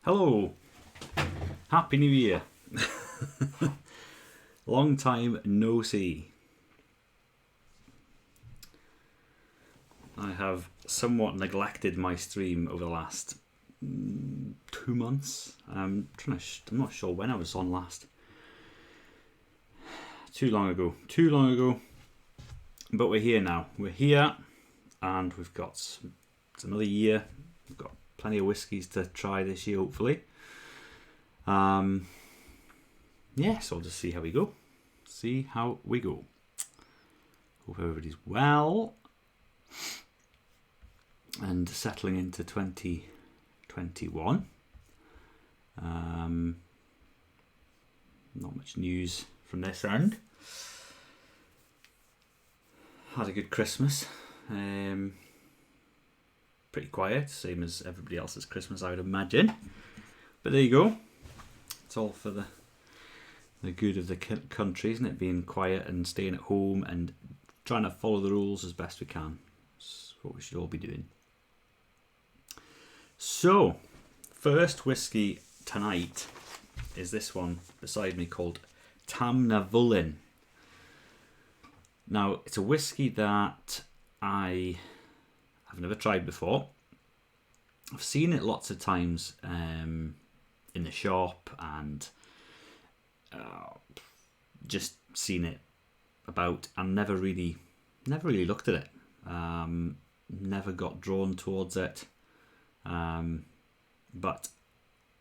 Hello, Happy New Year. Long time no see. I have somewhat neglected my stream over the last 2 months. I'm not sure when I was on last. Too long ago. But we're here now. We're here, and we've got it's another year. We've got plenty of whiskies to try this year, hopefully. So I'll just see how we go. Hope everybody's well and settling into 2021. Not much news from this end. Had a good Christmas. Pretty quiet, same as everybody else's Christmas, I would imagine. But there you go. It's all for the good of the country, isn't it? Being quiet and staying at home and trying to follow the rules as best we can. That's what we should all be doing. So, first whiskey tonight is this one beside me called Tamnavulin. Now, it's a whiskey that I've never tried before. I've seen it lots of times in the shop and just seen it about and never really looked at it. Never got drawn towards it. But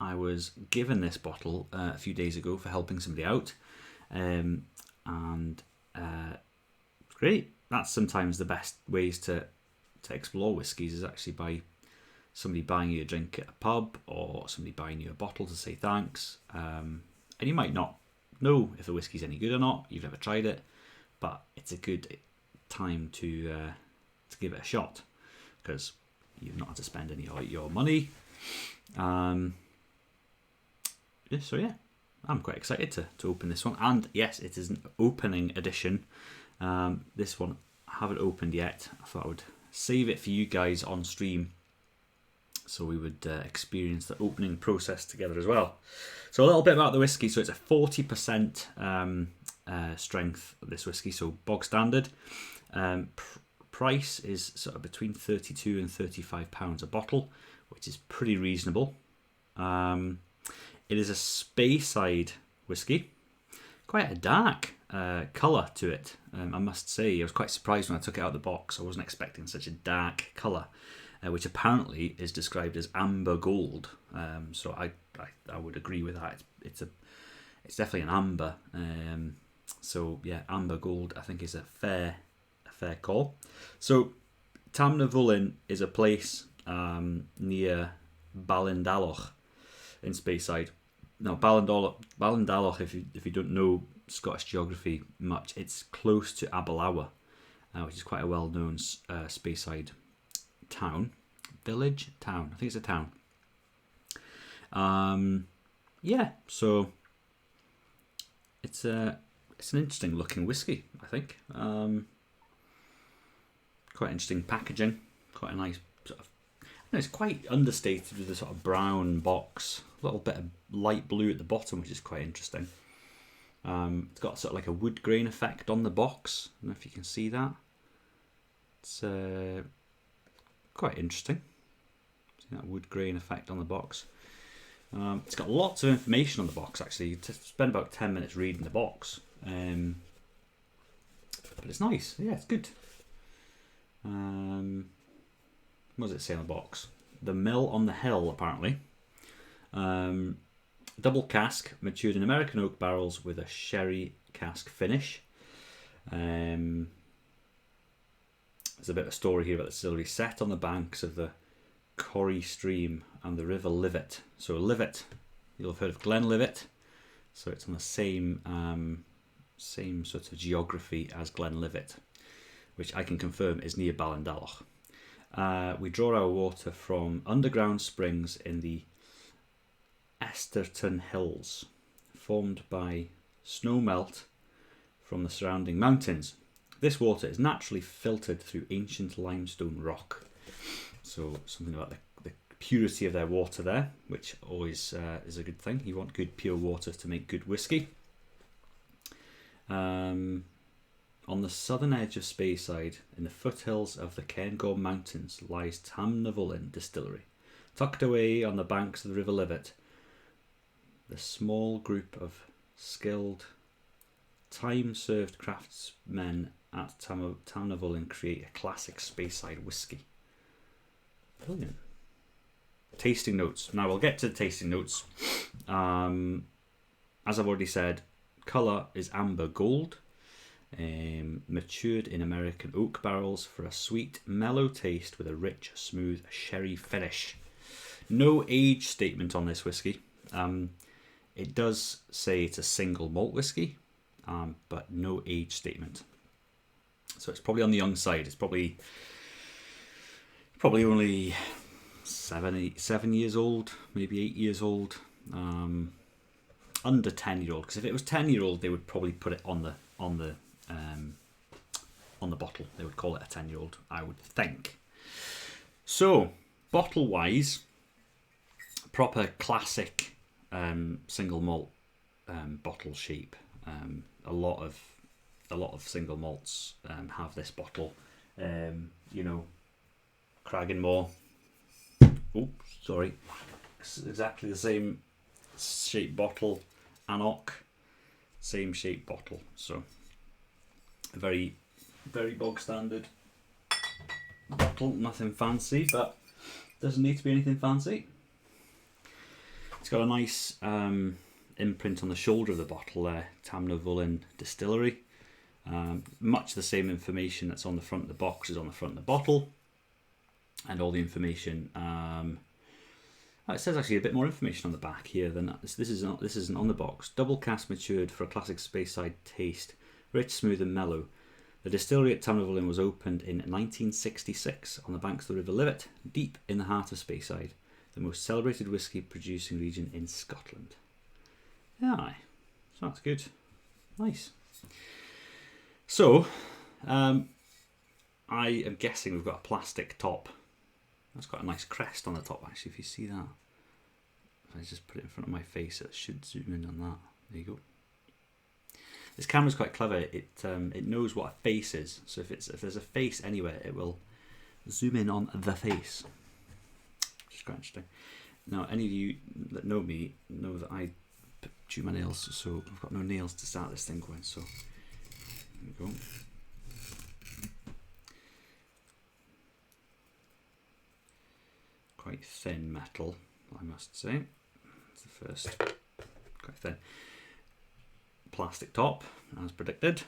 I was given this bottle a few days ago for helping somebody out, and it's great. That's sometimes the best ways to explore whiskies, is actually by somebody buying you a drink at a pub or somebody buying you a bottle to say thanks. And you might not know if the whiskey's any good or not. You've never tried it, but it's a good time to give it a shot because you've not had to spend any of your money. I'm quite excited to open this one. And yes, it is an opening edition. This one I haven't opened yet. I thought I would save it for you guys on stream so we would experience the opening process together as well. So a little bit about the whiskey. So it's a 40% strength of this whiskey, so bog standard. Price is sort of between £32 and £35 a bottle, which is pretty reasonable. It is a Speyside whiskey. Quite a dark colour to it, I must say. I was quite surprised when I took it out of the box. I wasn't expecting such a dark colour, which apparently is described as amber gold. So I would agree with that. It's definitely an amber. So yeah, amber gold I think is a fair call. So Tamnavulin is a place near Ballindalloch in Speyside. Now Ballindalloch, if you don't know Scottish geography much, it's close to Aberlour, which is quite a well-known Speyside town. I think it's a town. So it's an interesting looking whiskey, I think. Quite interesting packaging, quite a nice sort of. It's quite understated with the sort of brown box, a little bit of light blue at the bottom, which is quite interesting. It's got sort of like a wood grain effect on the box. I don't know if you can see that. It's quite interesting. See that wood grain effect on the box. It's got lots of information on the box, actually. You spend about 10 minutes reading the box. But it's nice. Yeah, it's good. What does it say on the box? The mill on the hill, apparently. Double cask, matured in American oak barrels with a sherry cask finish. There's a bit of a story here about the distillery set on the banks of the Corrie stream and the river Livet. So Livet, you'll have heard of Glenlivet. So it's on the same sort of geography as Glenlivet, which I can confirm is near Ballindalloch. We draw our water from underground springs in the Esterton Hills, formed by snow melt from the surrounding mountains. This water is naturally filtered through ancient limestone rock. So something about the purity of their water there, which always is a good thing. You want good pure water to make good whiskey. On the southern edge of Speyside, in the foothills of the Cairngorm Mountains, lies Tamnavulin Distillery. Tucked away on the banks of the River Livet, the small group of skilled, time-served craftsmen at Tamnavulin create a classic Speyside whisky. Brilliant. Tasting notes. Now we'll get to the tasting notes. As I've already said, colour is amber gold, matured in American oak barrels for a sweet, mellow taste with a rich, smooth sherry finish. No age statement on this whiskey. It does say it's a single malt whiskey, but no age statement. So it's probably on the young side. It's probably only 7 years old, maybe 8 years old. Under 10-year-old, because if it was 10-year-old, they would probably put it on the bottle. They would call it a 10-year-old, I would think. So, bottle-wise, proper classic single malt bottle shape. A lot of single malts have this bottle. Cragganmore. Oh, sorry. It's exactly the same shape bottle. Annock, same shape bottle. So, a very, very bog standard bottle. Nothing fancy, but doesn't need to be anything fancy. It's got a nice imprint on the shoulder of the bottle there, Tamnavulin Distillery. Much the same information that's on the front of the box is on the front of the bottle, and all the information. It says actually a bit more information on the back here than that. This isn't on the box. Double cask matured for a classic Speyside taste, rich, smooth, and mellow. The distillery at Tamnavulin was opened in 1966 on the banks of the River Livet, deep in the heart of Speyside, the most celebrated whisky producing region in Scotland. Yeah, so that's good. Nice. So, I am guessing we've got a plastic top. That's got a nice crest on the top, actually, if you see that. If I just put it in front of my face, it should zoom in on that. There you go. This camera's quite clever. It knows what a face is. So if there's a face anywhere, it will zoom in on the face. Which is quite interesting. Now, any of you that know me know that I chew my nails, so I've got no nails to start this thing going. So there we go. Quite thin metal, I must say. That's the first. Quite thin. Plastic top, as predicted.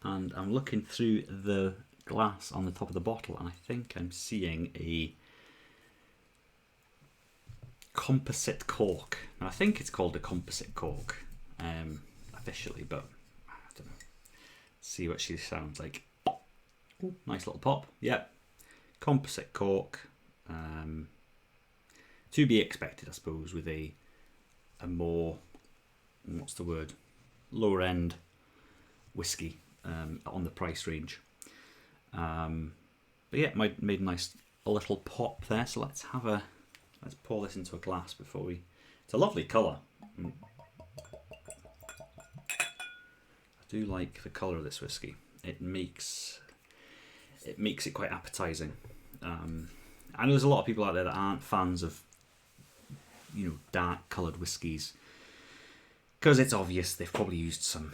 And I'm looking through the glass on the top of the bottle, and I think I'm seeing a composite cork. Now, I think it's called a composite cork officially, but I don't know. Let's see what she sounds like. Ooh, nice little pop. Yep. Composite cork. To be expected, I suppose, with a more, what's the word, lower end whiskey on the price range. But yeah, made a little pop there. So let's pour this into a glass before we. It's a lovely colour. I do like the colour of this whiskey. It makes it quite appetising. I know there's a lot of people out there that aren't fans of, dark coloured whiskies, because it's obvious they've probably used some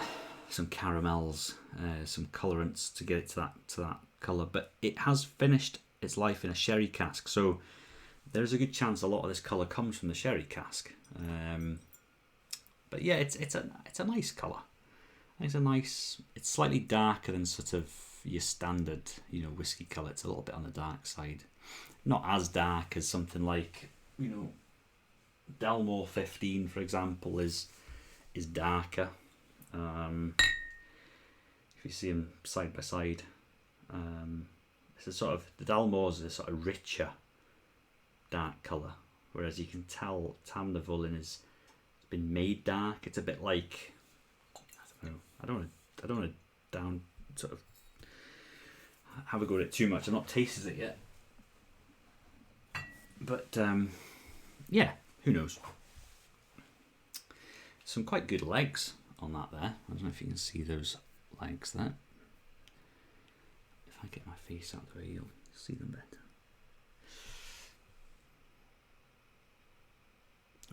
caramels, some colourants to get it to that colour. But it has finished its life in a sherry cask, so there's a good chance a lot of this colour comes from the sherry cask. But yeah, it's a nice colour. It's slightly darker than sort of your standard, whiskey colour. It's a little bit on the dark side. Not as dark as something like, Dalmore 15, for example, is darker. If you see them side by side, it's a sort of, the Dalmores is a sort of richer dark colour, whereas you can tell Tamnavulin it's been made dark. It's a bit like, I don't know. I don't want to down sort of have a go at it too much. I've not tasted it yet. But yeah, who knows? Some quite good legs on that there. I don't know if you can see those legs there. If I get my face out of the way, you'll see them better.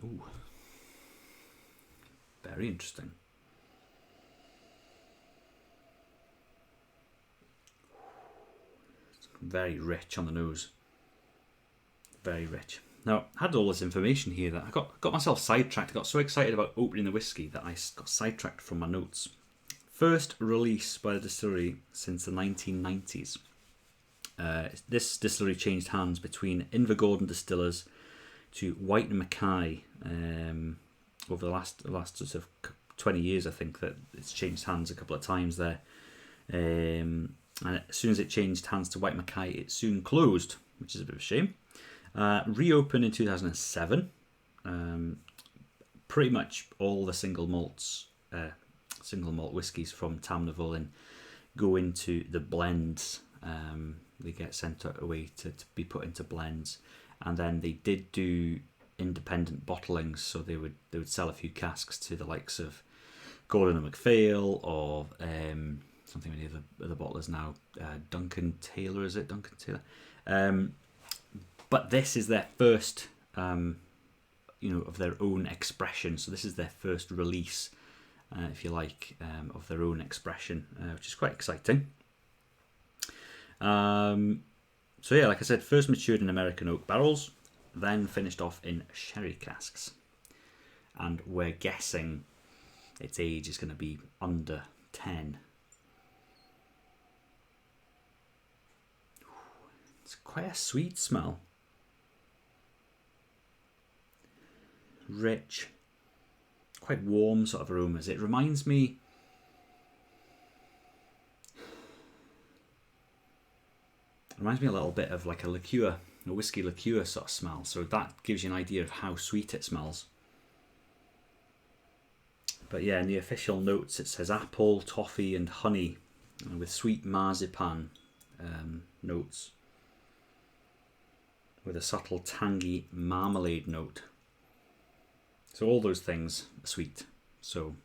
Ooh, very interesting. It's very rich on the nose. Very rich. Now, I had all this information here that I got myself sidetracked. I got so excited about opening the whiskey that I got sidetracked from my notes. First release by the distillery since the 1990s. This distillery changed hands between Invergordon Distillers to White and Mackay over the last sort of 20 years. I think that it's changed hands a couple of times there. And as soon as it changed hands to White Mackay, it soon closed, which is a bit of a shame. Reopened in 2007. Pretty much all the single malt whiskies from Tamnavulin go into the blends. They get sent away to be put into blends, and then they did do independent bottlings. So they would sell a few casks to the likes of Gordon and MacPhail, or something many of the bottlers now. Duncan Taylor, is it? Duncan Taylor. But this is their first, of their own expression. So this is their first release, if you like, of their own expression, which is quite exciting. So yeah, like I said, first matured in American oak barrels, then finished off in sherry casks. And we're guessing its age is going to be under 10. It's quite a sweet smell. Rich, quite warm sort of aromas. It reminds me a little bit of like a liqueur, a whiskey liqueur sort of smell. So that gives you an idea of how sweet it smells. But yeah, in the official notes it says apple, toffee and honey, with sweet marzipan notes, with a subtle tangy marmalade note. So all those things are sweet. So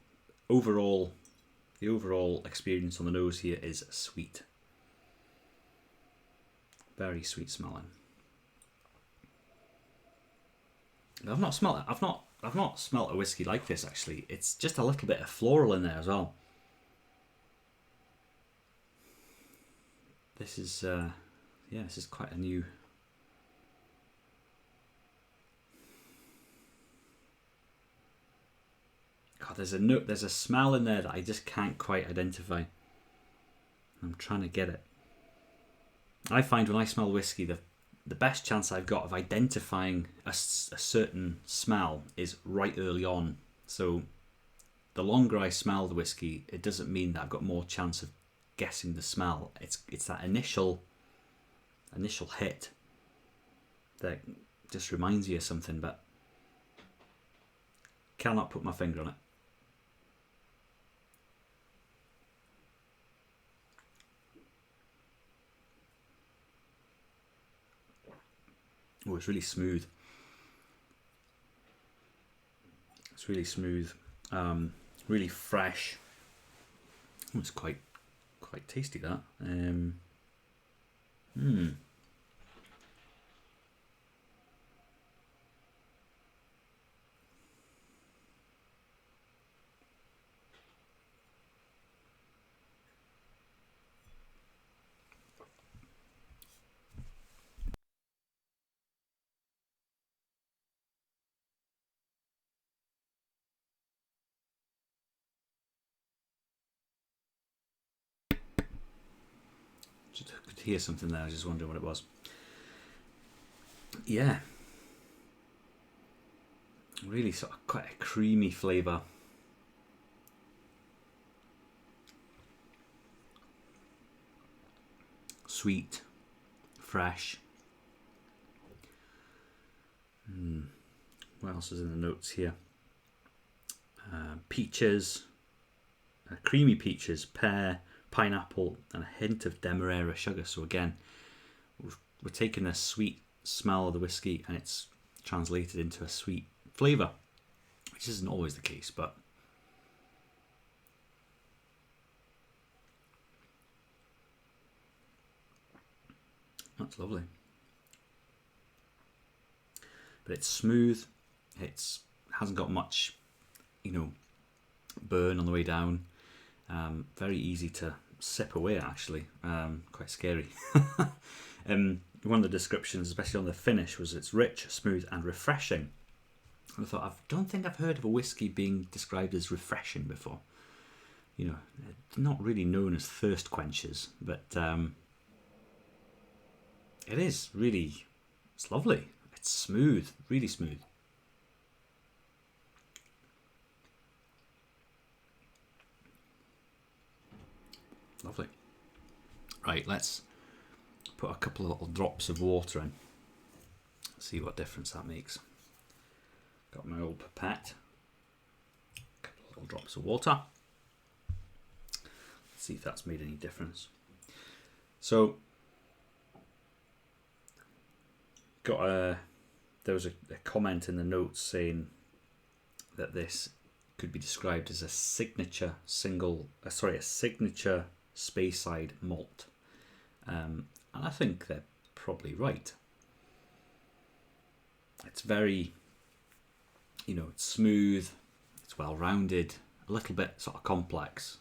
the overall experience on the nose here is sweet. Very sweet smelling. I've not smelt a whiskey like this actually. It's just a little bit of floral in there as well. This is this is quite a new. God, there's a smell in there that I just can't quite identify. I'm trying to get it. I find when I smell whiskey, the best chance I've got of identifying a certain smell is right early on. So the longer I smell the whiskey, it doesn't mean that I've got more chance of guessing the smell. It's that initial hit that just reminds you of something, but cannot put my finger on it. Oh, it's really smooth. It's really smooth, really fresh. Oh, it's quite tasty that. Just could hear something there. I was just wondering what it was. Yeah, really sort of quite a creamy flavour. Sweet, fresh. What else is in the notes here? Peaches, creamy peaches, pear, pineapple and a hint of demerara sugar. So again, we're taking a sweet smell of the whiskey and it's translated into a sweet flavour, which isn't always the case, but that's lovely. But it's smooth. It hasn't got much, burn on the way down. Very easy to sip away, actually. Quite scary. One of the descriptions, especially on the finish, was it's rich, smooth, and refreshing. And I thought, I don't think I've heard of a whiskey being described as refreshing before. Not really known as thirst quenchers, but it is really, it's lovely. It's smooth, really smooth. Lovely. Right, let's put a couple of little drops of water in. See what difference that makes. Got my old pipette. A couple of little drops of water. Let's see if that's made any difference. So, there was a comment in the notes saying that this could be described as a signature Speyside malt, and I think they're probably right. It's very, it's smooth, it's well rounded, a little bit sort of complex.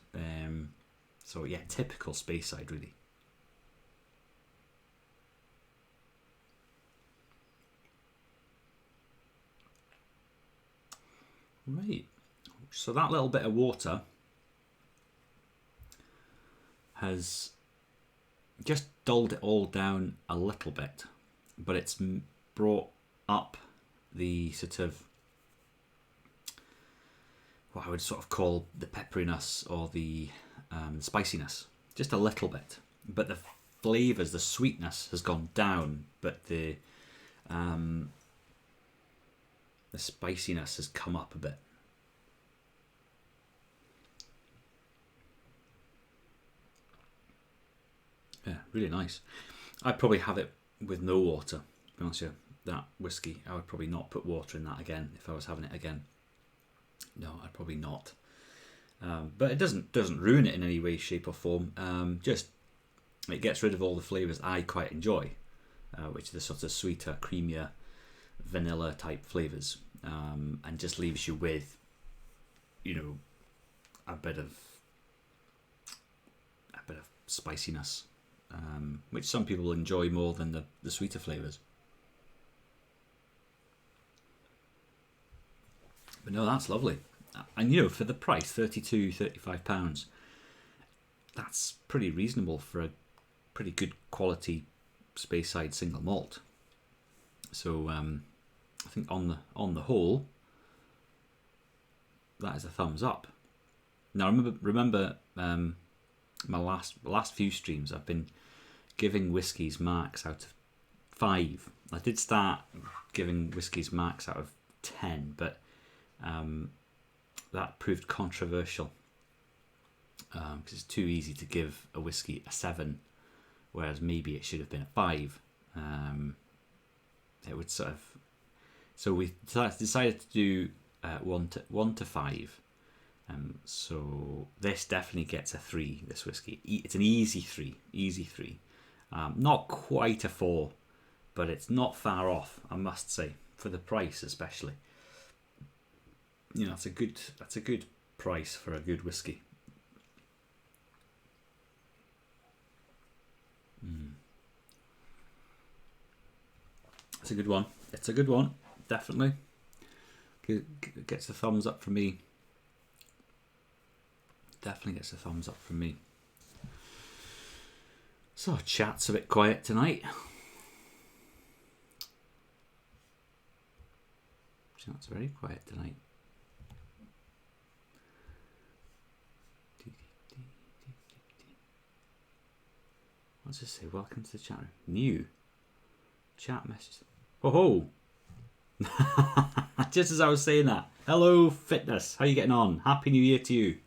So yeah, typical Speyside really. Right, so that little bit of water has just dulled it all down a little bit, but it's brought up the sort of what I would sort of call the pepperiness or the spiciness, just a little bit. But the flavours, the sweetness has gone down, but the spiciness has come up a bit. Yeah, really nice. I'd probably have it with no water, to be honest with you. That whiskey, I would probably not put water in that again if I was having it again. No, I'd probably not. But it doesn't ruin it in any way, shape or form. Just it gets rid of all the flavours I quite enjoy, which are the sort of sweeter, creamier, vanilla type flavours, and just leaves you with, a bit of spiciness, which some people enjoy more than the sweeter flavours. But no, that's lovely. And for the price, £35, that's pretty reasonable for a pretty good quality Speyside single malt. So I think on the whole, that is a thumbs up. Now remember my last few streams, I've been giving whiskies marks out of 5. I did start giving whiskies marks out of 10, but that proved controversial because it's too easy to give a whiskey a 7, whereas maybe it should have been a 5. It would sort of. So we decided to do 1 to 5. So this definitely gets a 3. This whiskey, it's an easy 3. Not quite a 4, but it's not far off, I must say, for the price especially. That's a good price for a good whiskey. It's a good one. It's a good one, definitely. Gets a thumbs up from me. Definitely gets a thumbs up from me. So chat's a bit quiet tonight. Chat's very quiet tonight. What's this say? Welcome to the chat room. New chat message. Oh ho! Just as I was saying that. Hello, fitness. How are you getting on? Happy New Year to you.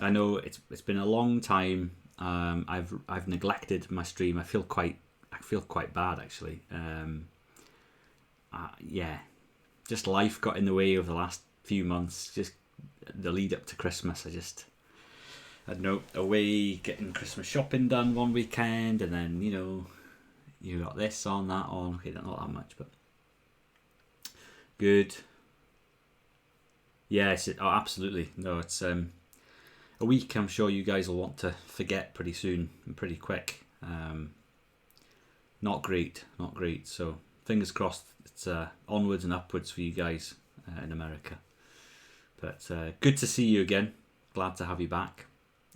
I know it's been a long time. I've neglected my stream. I feel quite bad actually. Yeah, just life got in the way over the last few months. Just the lead up to Christmas. I don't know, away getting Christmas shopping done one weekend, and then you got this on, that on. Okay, not that much, but good. Yes, absolutely. No, it's a week I'm sure you guys will want to forget pretty soon and pretty quick. Not great. So fingers crossed it's onwards and upwards for you guys in America. But good to see you again. Glad to have you back.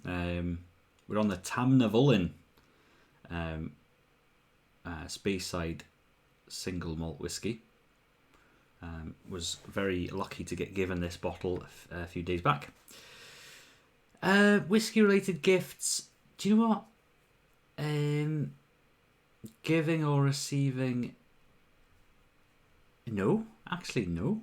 We're on the Tamnavulin Speyside single malt whiskey. Was very lucky to get given this bottle a few days back. Whiskey related gifts. Do you know what? Giving or receiving? No, actually no.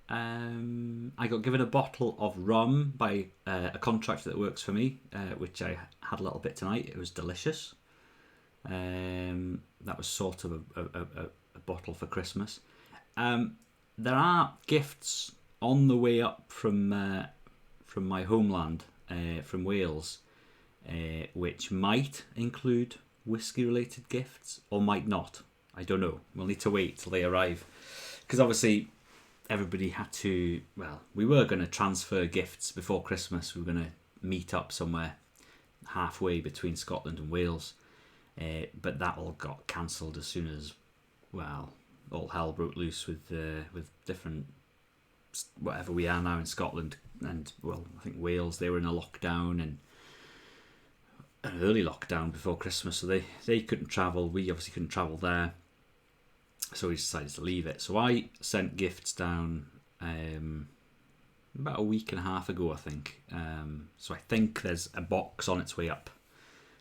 I got given a bottle of rum by a contractor that works for me, which I had a little bit tonight. It was delicious. That was sort of a bottle for Christmas. There are gifts on the way up from my homeland, from Wales, which might include whiskey-related gifts or might not. I don't know. We'll need to wait till they arrive, because obviously everybody had to. Well, we were going to transfer gifts before Christmas. We were going to meet up somewhere halfway between Scotland and Wales, but that all got cancelled as soon as, well, all hell broke loose with different whatever we are now in Scotland, and well, I think Wales, they were in a lockdown, and an early lockdown before Christmas, so they couldn't travel. We obviously couldn't travel there, so we decided to leave it. So I sent gifts down about a week and a half ago, I think. So I think there's a box on its way up.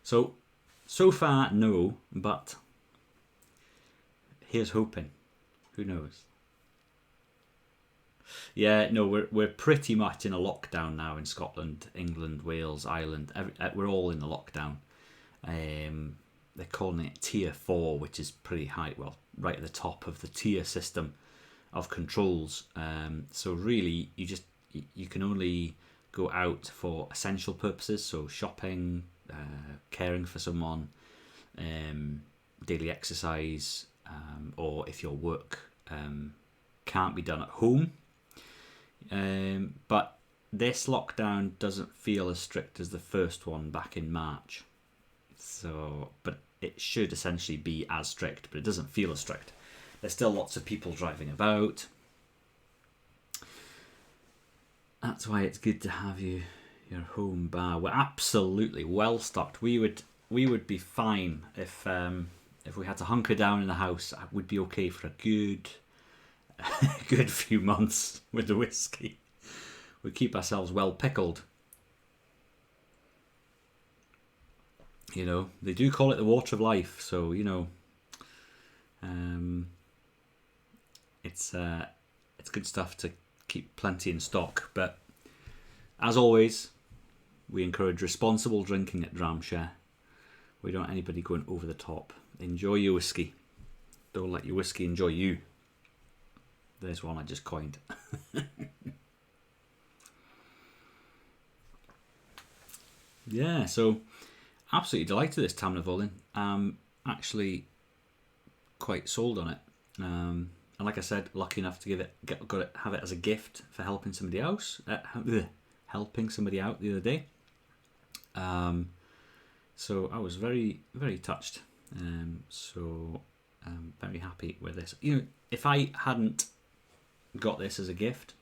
So far, no, but here's hoping. Who knows? Yeah, no, we're pretty much in a lockdown now in Scotland, England, Wales, Ireland. We're all in a lockdown. They're calling it Tier 4, which is pretty high. Well, right at the top of the tier system of controls. So really, you can only go out for essential purposes, so shopping, caring for someone, daily exercise, or if your work can't be done at home. But this lockdown doesn't feel as strict as the first one back in March. So, but it should essentially be as strict, but it doesn't feel as strict. There's still lots of people driving about. That's why it's good to have your home bar. We're absolutely well stocked. We would be fine if we had to hunker down in the house. I would be okay for a good few months with the whiskey. We keep ourselves well pickled. You know, they do call it the water of life, so it's good stuff to keep plenty in stock. But as always, we encourage responsible drinking at Dramshire. We don't want anybody going over the top. Enjoy your whiskey. Don't let your whiskey enjoy you. There's one I just coined. Yeah, so absolutely delighted with this Tamnavulin. Actually quite sold on it. And like I said, lucky enough to have it as a gift for helping somebody else. Helping somebody out the other day. So I was very, very touched. So I'm very happy with this. If I hadn't got this as a gift.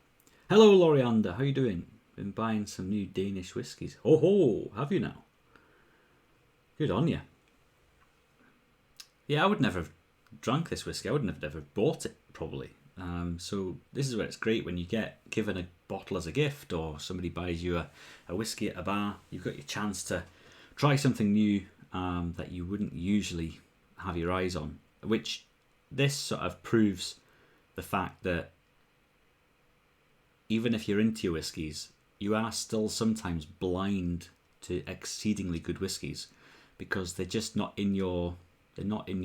Hello, Loriander. How you doing? Been buying some new Danish whiskies. Oh ho! Have you now? Good on you. Yeah, I would never have drunk this whiskey. I would have never bought it, probably. So this is where it's great when you get given a bottle as a gift, or somebody buys you a whiskey at a bar. You've got your chance to try something new that you wouldn't usually have your eyes on. Which this sort of proves the fact that even if you're into your whiskies, you are still sometimes blind to exceedingly good whiskies because they're just not in your, they're not on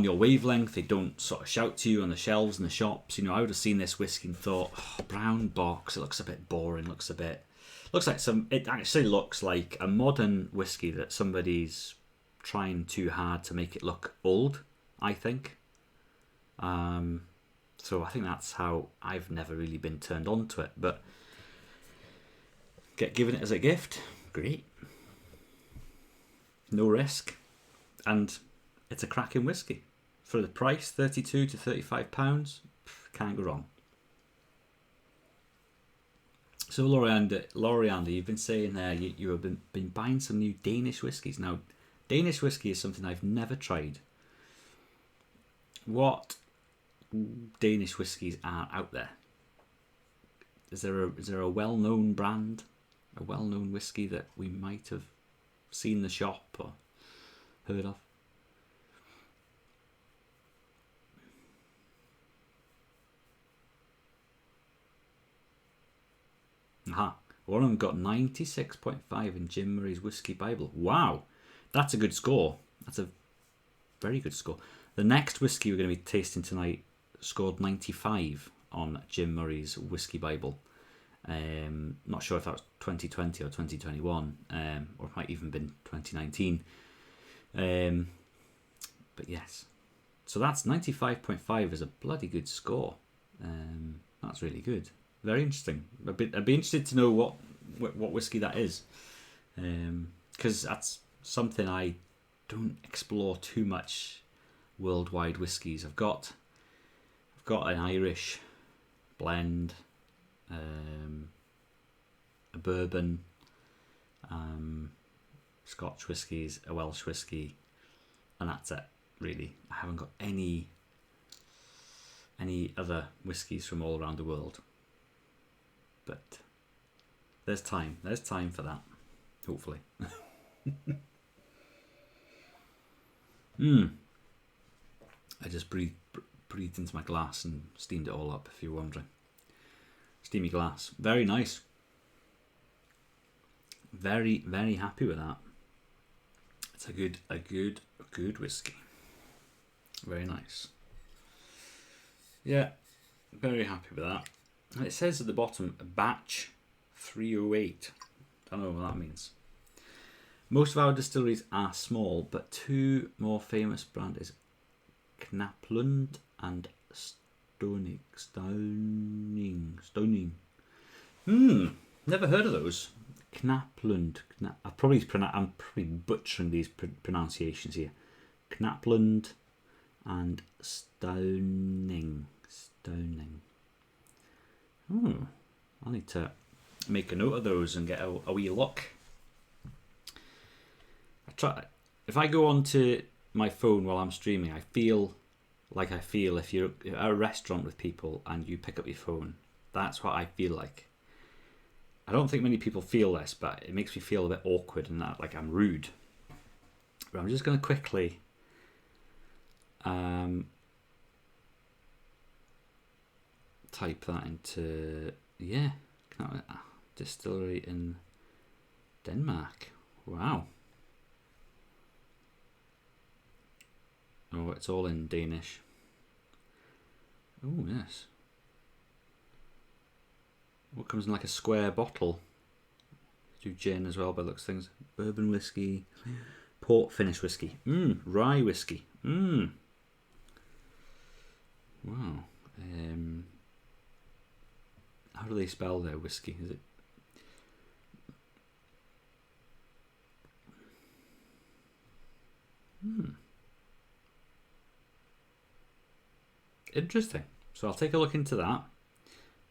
your wavelength. They don't sort of shout to you on the shelves in the shops. I would have seen this whiskey and thought, oh, brown box, it looks a bit boring, it actually looks like a modern whiskey that somebody's trying too hard to make it look old, I think. So I think that's how I've never really been turned on to it, but get given it as a gift, great. No risk, and it's a cracking whiskey. For the price, £32 to £35, can't go wrong. So Loriander, you've been saying there you have been buying some new Danish whiskies. Now, Danish whiskey is something I've never tried. What Danish whiskies are out there? Is there a well-known brand, a well-known whiskey that we might have seen in the shop or heard of? Aha. One of them got 96.5 in Jim Murray's Whiskey Bible. Wow, that's a good score. That's a very good score. The next whiskey we're going to be tasting tonight scored 95 on Jim Murray's Whiskey Bible. Not sure if that was 2020 or 2021, or it might even been 2019. But yes, so that's 95.5 is a bloody good score. That's really good. Very interesting. I'd be interested to know what whiskey that is, because that's something I don't explore too much. Worldwide whiskies. I've got an Irish blend, a bourbon, Scotch whiskies, a Welsh whiskey, and that's it. Really, I haven't got any other whiskies from all around the world. But there's time for that, hopefully. I just breathed into my glass and steamed it all up, if you're wondering. Steamy glass. Very nice. Very, very happy with that. It's a good whiskey. Very nice. Yeah, very happy with that. And it says at the bottom, batch 308. Don't know what that means. Most of our distilleries are small, but two more famous brands is Knaplund and Stoning. Never heard of those. Knaplund. I'm probably butchering these pronunciations here. Knaplund and Stoning. I'll need to make a note of those and get a wee look. If I go onto my phone while I'm streaming, I feel if you're at a restaurant with people and you pick up your phone. That's what I feel like. I don't think many people feel this, but it makes me feel a bit awkward and that like I'm rude. But I'm just going to quickly type that into distillery in Denmark. Wow. Oh, it's all in Danish. Oh, yes. What comes in like a square bottle? Do gin as well by the looks of things. Bourbon whiskey, port finish whiskey, rye whiskey. Wow. How do they spell their whiskey? Is it? Interesting. So I'll take a look into that.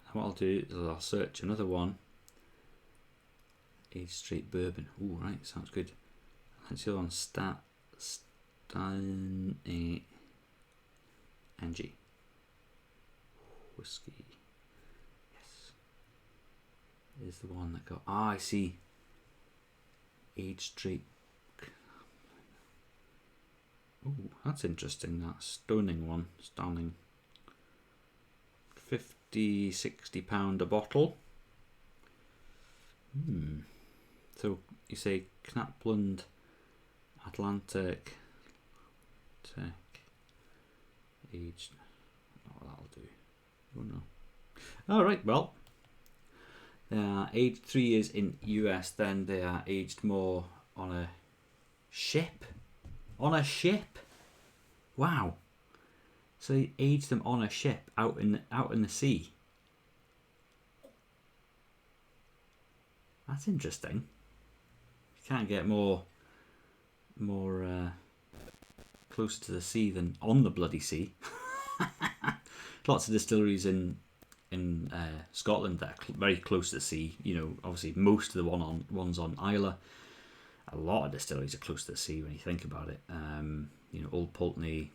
And what I'll do is I'll search another one. Age Street Bourbon. Ooh, right, sounds good. Let's go on NG. Whiskey. Yes. Is the one that got. I see. Age Street. Ooh, that's interesting. That Stoning one. Stunning. £50-60 a bottle. So you say Knapland Atlantic Tech aged. Oh, that'll do. Oh no. All right. Well, they are aged 3 years in US. Then they are aged more on a ship. On a ship. Wow. So they aged them on a ship out in the sea. That's interesting. You can't get more closer to the sea than on the bloody sea. Lots of distilleries in Scotland that are very close to the sea. You know, obviously most of the ones on Islay. A lot of distilleries are close to the sea when you think about it. You know, Old Pulteney.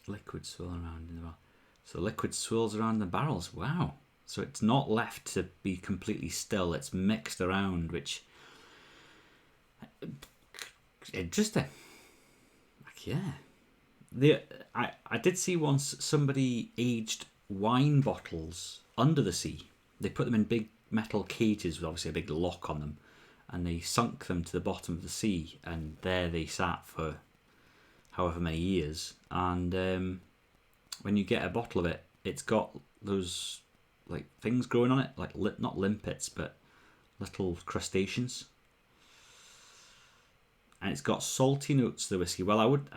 Liquid swirl around in the barrel. So liquid swirls around the barrels. Wow. So it's not left to be completely still. It's mixed around, which interesting. Like, yeah. I did see once somebody aged wine bottles under the sea. They put them in big metal cages with obviously a big lock on them, and they sunk them to the bottom of the sea, and there they sat for however many years. And when you get a bottle of it, it's got those like things growing on it, like not limpets, but little crustaceans, and it's got salty notes to the whiskey. Well, I would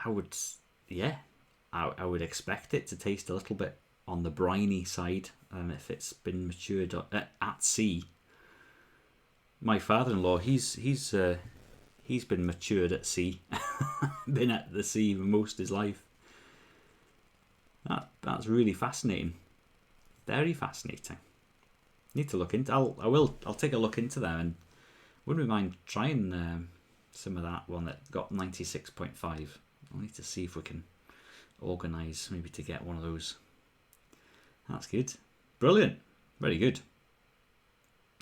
expect it to taste a little bit on the briny side, if it's been matured at sea. My father-in-law, he's been matured at sea, been at the sea most of his life. That's really fascinating, very fascinating. Need to look into. I'll take a look into them, and wouldn't mind trying some of that one that got 96.5. I'll need to see if we can organise maybe to get one of those. That's good, brilliant, very good.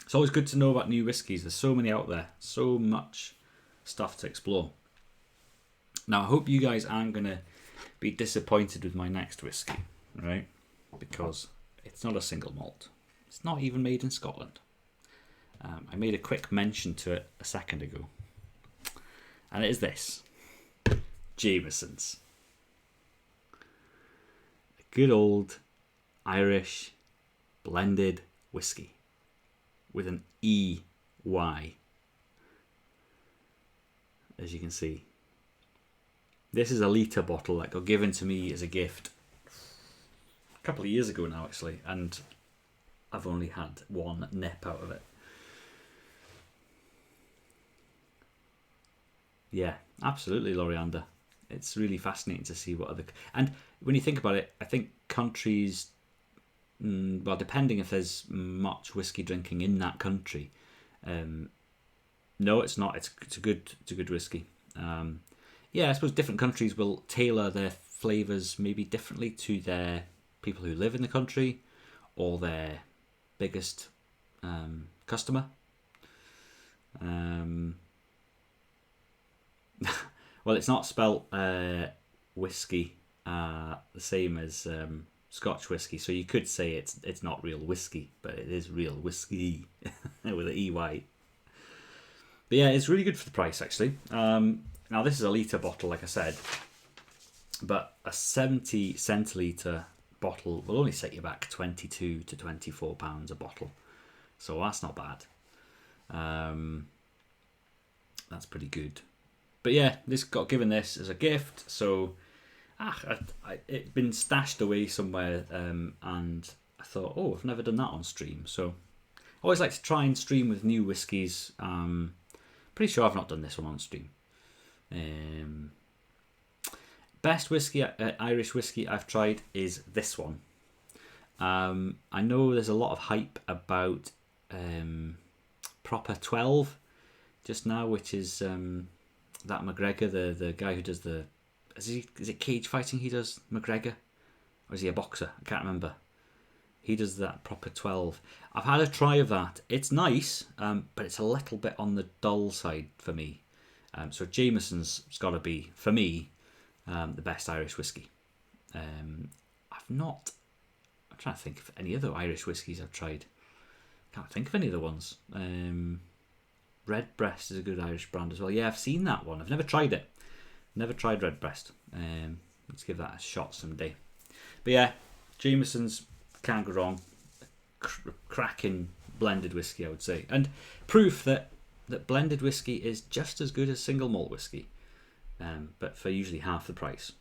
It's always good to know about new whiskies. There's so many out there, so much stuff to explore. Now I hope you guys aren't going to be disappointed with my next whiskey, right? Because it's not a single malt. It's not even made in Scotland. I made a quick mention to it a second ago, and it is this: Jameson's. A good old Irish blended whiskey with an EY, as you can see. This is a litre bottle that got given to me as a gift a couple of years ago now, actually, and I've only had one nip out of it. Yeah, absolutely, Loriander. It's really fascinating to see what other... And when you think about it, I think countries... well, depending if there's much whiskey drinking in that country. No, it's not. It's a good whiskey. Yeah, I suppose different countries will tailor their flavours maybe differently to their people who live in the country or their biggest customer. Well, it's not spelt whiskey the same as Scotch whiskey, so you could say it's not real whiskey, but it is real whiskey with an EY. But yeah, it's really good for the price, actually. Now, this is a litre bottle, like I said, but a 70 centilitre bottle will only set you back £22 to £24 a bottle, so that's not bad. That's pretty good. But yeah, this got given this as a gift, so it'd been stashed away somewhere, and I thought, oh, I've never done that on stream. So I always like to try and stream with new whiskies. Pretty sure I've not done this one on stream. Best whiskey, Irish whiskey I've tried is this one. I know there's a lot of hype about Proper 12 just now, which is that McGregor, the guy who does the... Is it cage fighting he does, McGregor? Or is he a boxer? I can't remember. He does that Proper 12. I've had a try of that. It's nice, but it's a little bit on the dull side for me. So Jameson's got to be, for me, the best Irish whiskey. I'm trying to think of any other Irish whiskies I've tried. Can't think of any other ones. Redbreast is a good Irish brand as well. Yeah, I've seen that one. I've never tried it. Never tried Redbreast. Let's give that a shot someday. But yeah, Jameson's, can't go wrong. Cracking blended whiskey, I would say, and proof that blended whiskey is just as good as single malt whiskey, but for usually half the price.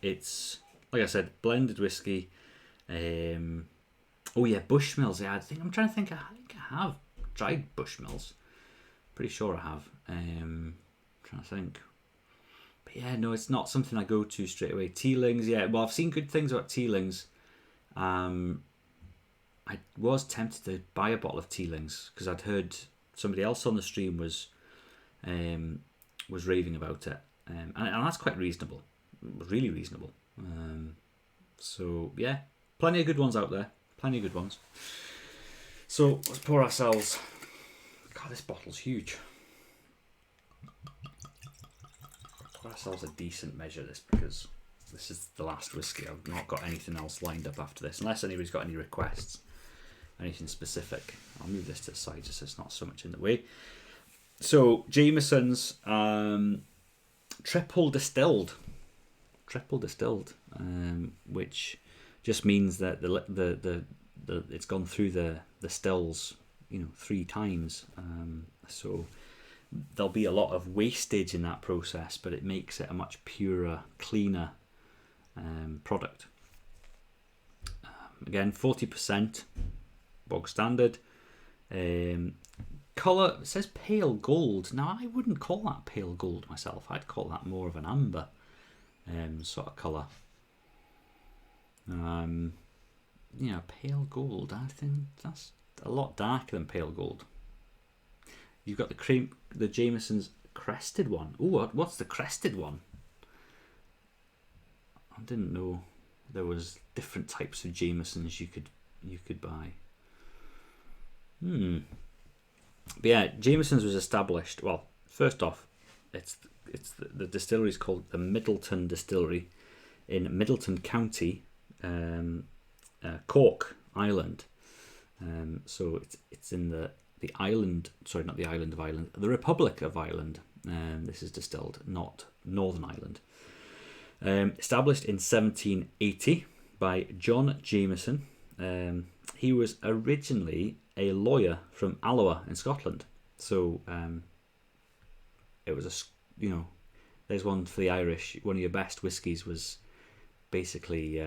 It's like I said, blended whiskey. Oh yeah, Bushmills. Yeah, I'm trying to think. I think I have tried Bushmills. Pretty sure I have. Trying to think. But yeah, no, it's not something I go to straight away. Teelings, yeah. Well, I've seen good things about Teelings. I was tempted to buy a bottle of Teelings because I'd heard somebody else on the stream was raving about it, and that's quite reasonable, really reasonable. So yeah, plenty of good ones out there, plenty of good ones. So let's pour ourselves. God, this bottle's huge. Pour ourselves a decent measure of this because this is the last whiskey. I've not got anything else lined up after this, unless anybody's got any requests, anything specific. I'll move this to the side just so it's not so much in the way. So Jameson's triple distilled, which just means that the it's gone through the stills, 3 times. So there'll be a lot of wastage in that process, but it makes it a much purer, cleaner product. Again, 40%, bog standard. Colour, it says pale gold. Now, I wouldn't call that pale gold myself. I'd call that more of an amber sort of colour. Pale gold, I think that's a lot darker than pale gold. You've got the Jameson's crested one. Ooh, what's the crested one? I didn't know there was different types of Jamesons you could buy. But yeah, Jameson's was established. Well, first off, it's the distillery is called the Middleton Distillery in Middleton County, Cork, Ireland. So it's in the island. Sorry, not the island of Ireland. The Republic of Ireland. This is distilled, not Northern Ireland. Established in 1780 by John Jameson. He was originally a lawyer from Alloa in Scotland. So it was there's one for the Irish. One of your best whiskies was basically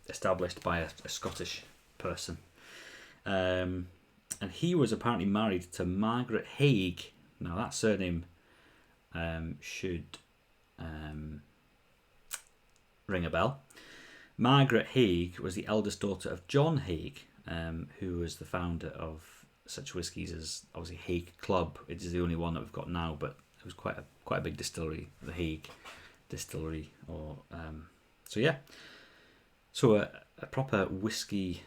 established by a Scottish person. And he was apparently married to Margaret Haig. Now that surname should ring a bell. Margaret Haig was the eldest daughter of John Haig, who was the founder of such whiskies as obviously Haig Club. It is the only one that we've got now, but it was quite a big distillery, the Haig Distillery. So a proper whiskey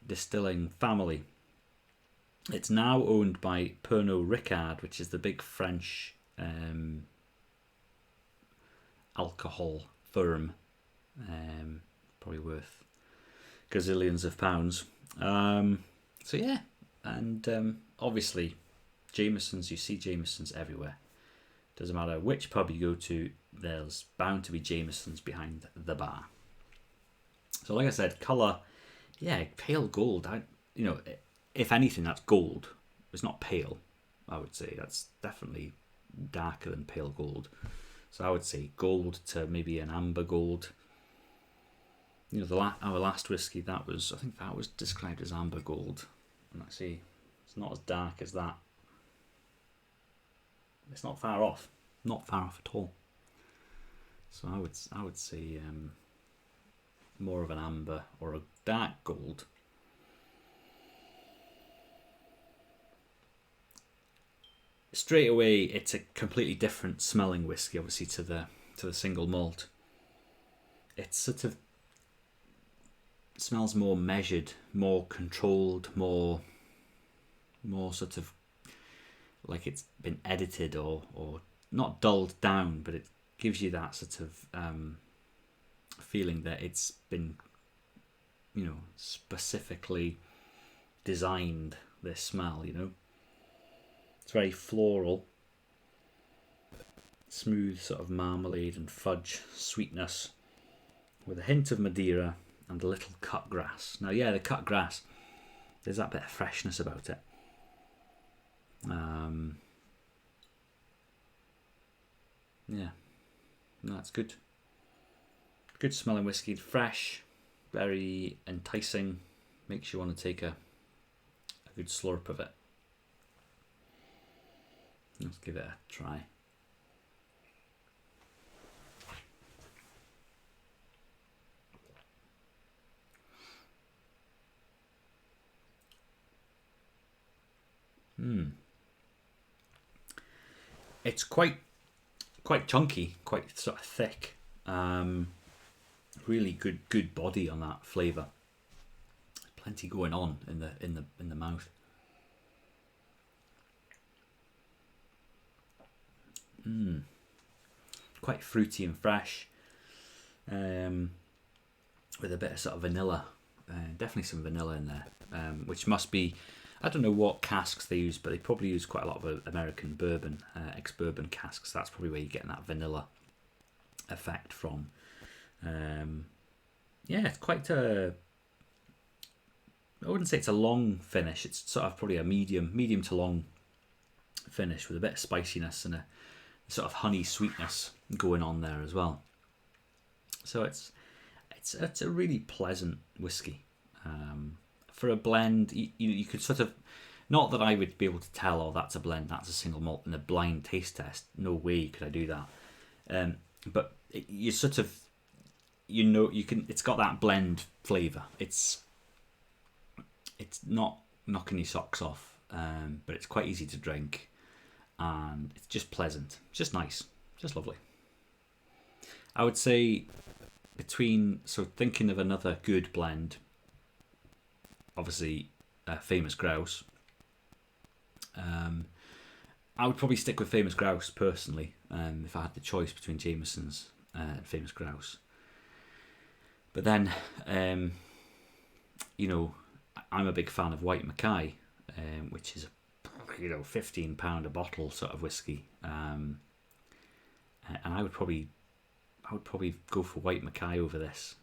distilling family. It's now owned by Pernod Ricard, which is the big French alcohol firm, probably worth gazillions of pounds. Obviously Jameson's, you see Jameson's everywhere. Doesn't matter which pub you go to, there's bound to be Jameson's behind the bar. So like I said, colour, yeah, pale gold. If anything, that's gold. It's not pale, I would say. That's definitely darker than pale gold. So I would say gold to maybe an amber gold. Our last whiskey, I think that was described as amber gold. And let's see, it's not as dark as that. It's not far off. Not far off at all. So I would say more of an amber or a dark gold. Straight away, it's a completely different smelling whiskey, obviously, to the single malt. It smells more measured, more controlled, more sort of like it's been edited or not dulled down, but it gives you that sort of feeling that it's been specifically designed this smell. It's very floral, smooth sort of marmalade and fudge sweetness with a hint of Madeira and a little cut grass. Now, yeah, the cut grass, there's that bit of freshness about it. Yeah, that's good. Good smelling whiskey, fresh, very enticing. Makes you want to take a good slurp of it. Let's give it a try. It's quite chunky, quite sort of thick. Really good body on that flavour. Plenty going on in the mouth. Quite fruity and fresh, with a bit of sort of vanilla. Definitely some vanilla in there, which must be, I don't know what casks they use, but they probably use quite a lot of American bourbon, ex-bourbon casks. That's probably where you're getting that vanilla effect from. It's quite a, I wouldn't say it's a long finish. It's sort of probably a medium to long finish with a bit of spiciness and a sort of honey sweetness going on there as well. So it's a really pleasant whiskey. For a blend, you could sort of, not that I would be able to tell, oh, that's a blend, that's a single malt in a blind taste test. No way could I do that. But you sort of, you can. It's got that blend flavour. It's not knocking your socks off, but it's quite easy to drink, and it's just pleasant, just nice, just lovely. I would say thinking of another good blend, obviously Famous Grouse. I would probably stick with Famous Grouse personally, if I had the choice between Jameson's and Famous Grouse. But then, I'm a big fan of White Mackay, which is £15 a bottle sort of whiskey, and I would probably go for White Mackay over this,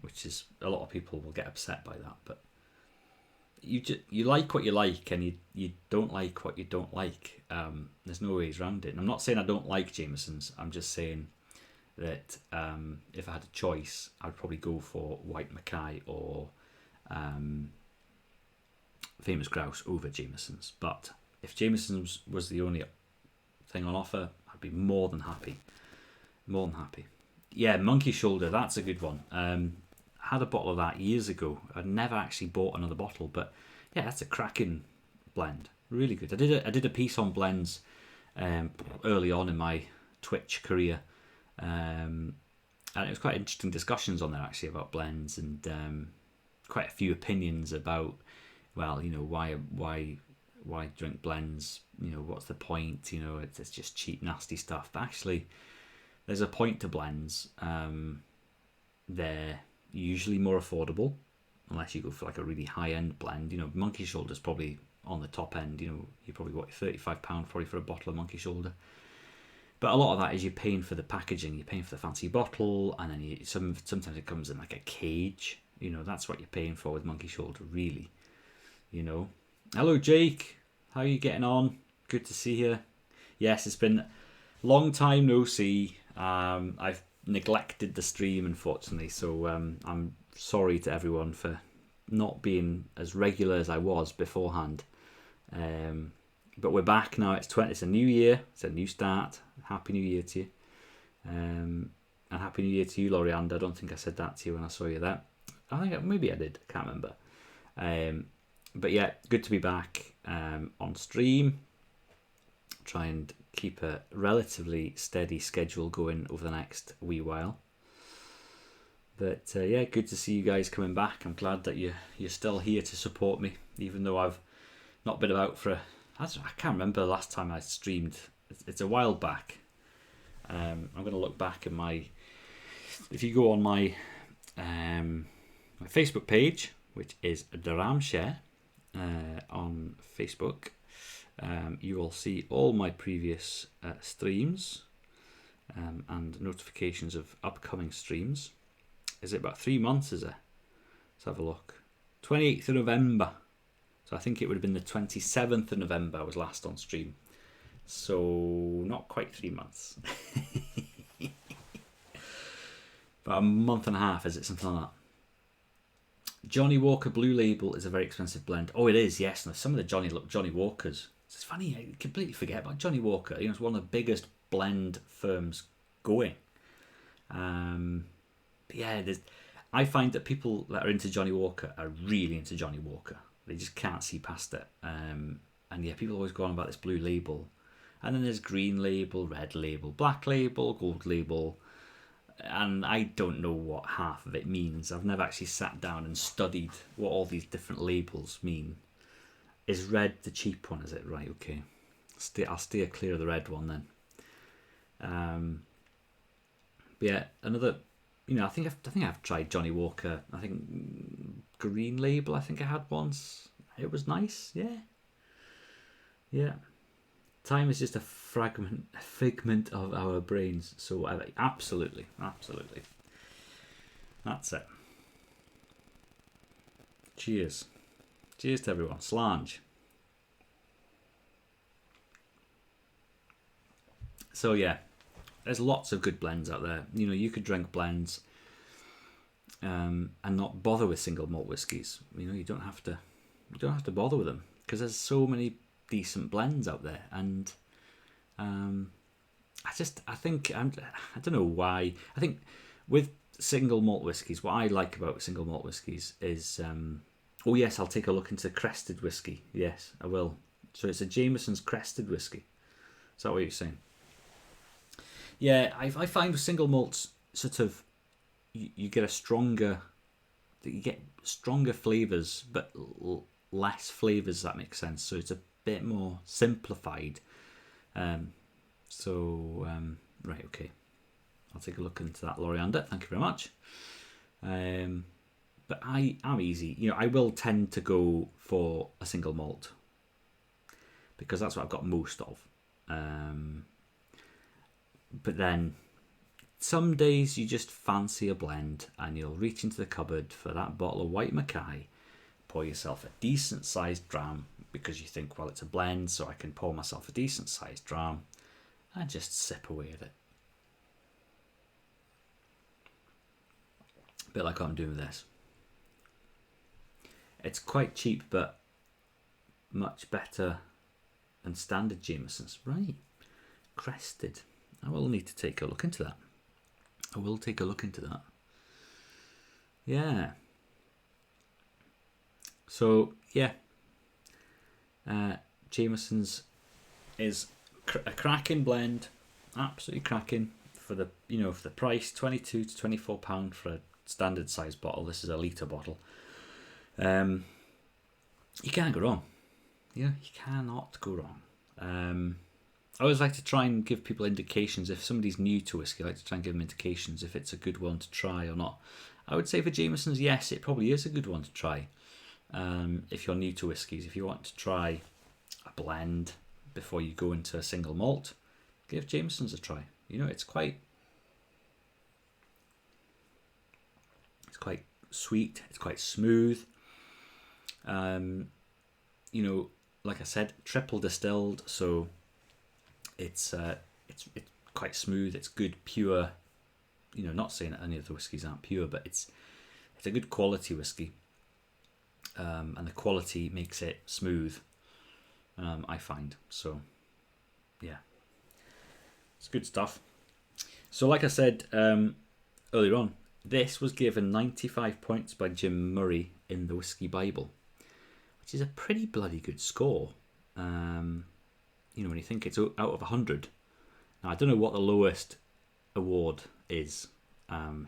which is, a lot of people will get upset by that, but you like what you like, and you don't like what you don't like. There's no ways around it. And I'm not saying I don't like Jameson's. I'm just saying that if I had a choice, I'd probably go for White Mackay or Famous Grouse over Jameson's. But if Jameson's was the only thing on offer, I'd be more than happy. More than happy. Yeah, Monkey Shoulder, that's a good one. I had a bottle of that years ago. I'd never actually bought another bottle, but yeah, that's a cracking blend. Really good. I did a piece on blends early on in my Twitch career, and it was quite interesting discussions on there actually about blends, and quite a few opinions about, well, why drink blends? What's the point? It's just cheap, nasty stuff. But actually, there's a point to blends. They're usually more affordable, unless you go for like a really high-end blend. Monkey Shoulder's probably on the top end. You probably got £35 probably for a bottle of Monkey Shoulder. But a lot of that is you're paying for the packaging, you're paying for the fancy bottle, and then sometimes it comes in like a cage. That's what you're paying for with Monkey Shoulder, really. Hello, Jake. How are you getting on? Good to see you. Yes, it's been a long time no see. I've neglected the stream, unfortunately, so I'm sorry to everyone for not being as regular as I was beforehand. But we're back now. It's a new year. It's a new start. Happy New Year to you. And Happy New Year to you, Lorianda. I don't think I said that to you when I saw you there. I think maybe I did. I can't remember. But yeah, good to be back on stream. Try and keep a relatively steady schedule going over the next wee while. But yeah, good to see you guys coming back. I'm glad that you're still here to support me, even though I've not been about for I can't remember the last time I streamed. It's a while back. I'm going to look back at if you go on my my Facebook page, which is Dramshare on Facebook. You will see all my previous streams and notifications of upcoming streams. Is it about 3 months, is it? Let's have a look. 28th of November. So I think it would have been the 27th of November I was last on stream. So not quite 3 months. About a month and a half, is it? Something like that. Johnny Walker Blue Label is a very expensive blend. Oh, it is, yes. And some of the Johnny Walkers. It's funny, I completely forget about Johnny Walker. You know, it's one of the biggest blend firms going. But yeah, I find that people that are into Johnny Walker are really into Johnny Walker. They just can't see past it. And yeah, people always go on about this blue label. And then there's green label, red label, black label, gold label. And I don't know what half of it means. I've never actually sat down and studied what all these different labels mean. Is red the cheap one, is it? Right, okay. I'll steer clear of the red one then. But yeah, another, you know, I think I've tried Johnny Walker. I think green label I think I had once. It was nice, yeah. Yeah. Time is just a figment of our brains. So absolutely. That's it. Cheers. Cheers to everyone. Slange. So yeah, there's lots of good blends out there. You know, you could drink blends and not bother with single malt whiskies. You know, you don't have to bother with them because there's so many decent blends out there. And I don't know why. I think with single malt whiskies, what I like about single malt whiskies is oh yes, I'll take a look into crested whiskey. Yes, I will. So it's a Jameson's crested whiskey. Is that what you're saying? Yeah, I find with single malts, sort of, you get stronger flavours, but less flavours. That makes sense. So it's a bit more simplified. Right, okay. I'll take a look into that, Loriander. Thank you very much. But I'm easy. You know, I will tend to go for a single malt because that's what I've got most of. But then some days you just fancy a blend and you'll reach into the cupboard for that bottle of White Mackay, pour yourself a decent sized dram because you think, well, it's a blend, so I can pour myself a decent sized dram and just sip away at it. A bit like what I'm doing with this. It's quite cheap, but much better than standard Jameson's. Right. Crested. I will need to take a look into that. Yeah. So, yeah. Jameson's is a cracking blend. Absolutely cracking for the price, £22 to £24 for a standard size bottle. This is a litre bottle. You can't go wrong. You cannot go wrong. I always like to try and give people indications. If somebody's new to whiskey, I like to try and give them indications if it's a good one to try or not. I would say for Jameson's, yes, it probably is a good one to try. If you're new to whiskies, if you want to try a blend before you go into a single malt, give Jameson's a try. You know, it's quite sweet, it's quite smooth. You know, like I said, triple distilled, so it's quite smooth. It's good, pure. You know, not saying that any of the whiskies aren't pure, but it's a good quality whiskey, and the quality makes it smooth. I find so. Yeah, it's good stuff. So, like I said earlier on, this was given 95 points by Jim Murray in the Whiskey Bible, which is a pretty bloody good score. You know, when you think it's out of 100. Now, I don't know what the lowest award is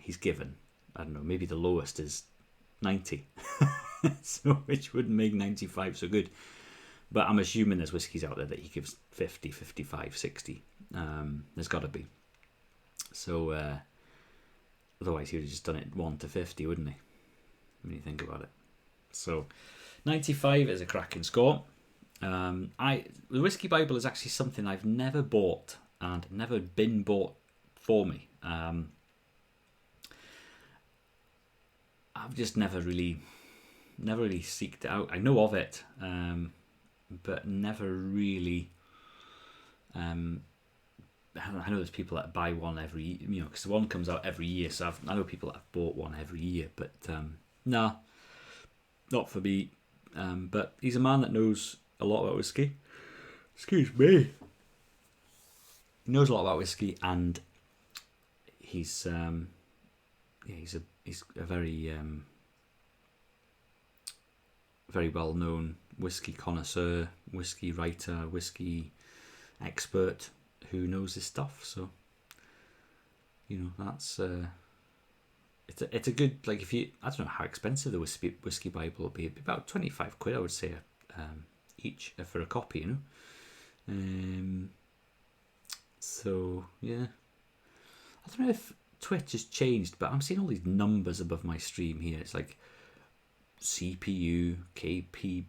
he's given. I don't know, maybe the lowest is 90. So, which wouldn't make 95 so good. But I'm assuming there's whiskies out there that he gives 50, 55, 60. There's got to be. So, otherwise he would have just done it 1 to 50, wouldn't he? when you think about it. So 95 is a cracking score. The Whiskey Bible is actually something I've never bought and never been bought for me. I've just never really seeked it out. I know of it, but never really. I know there's people that buy one every year, because the one comes out every year. So I know people that have bought one every year, but nah, not for me. But he's a man that knows a lot about whiskey. Excuse me. He knows a lot about whiskey, and he's a very very well known whiskey connoisseur, whiskey writer, whiskey expert who knows his stuff. So that's it's a good, like, if you, I don't know how expensive the whiskey Bible will be. It'd be about £25, I would say, each for a copy. So yeah, I don't know if Twitch has changed, but I'm seeing all these numbers above my stream here. It's like CPU, kbps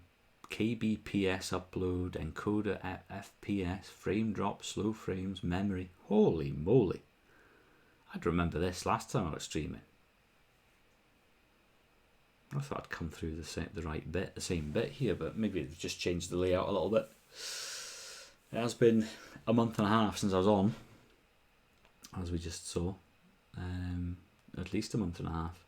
upload, encoder FPS, frame drop, slow frames, memory. Holy moly! I'd remember this last time I was streaming. I thought I'd come through the same bit here, but maybe they've just changed the layout a little bit. It has been a month and a half since I was on, as we just saw. At least a month and a half.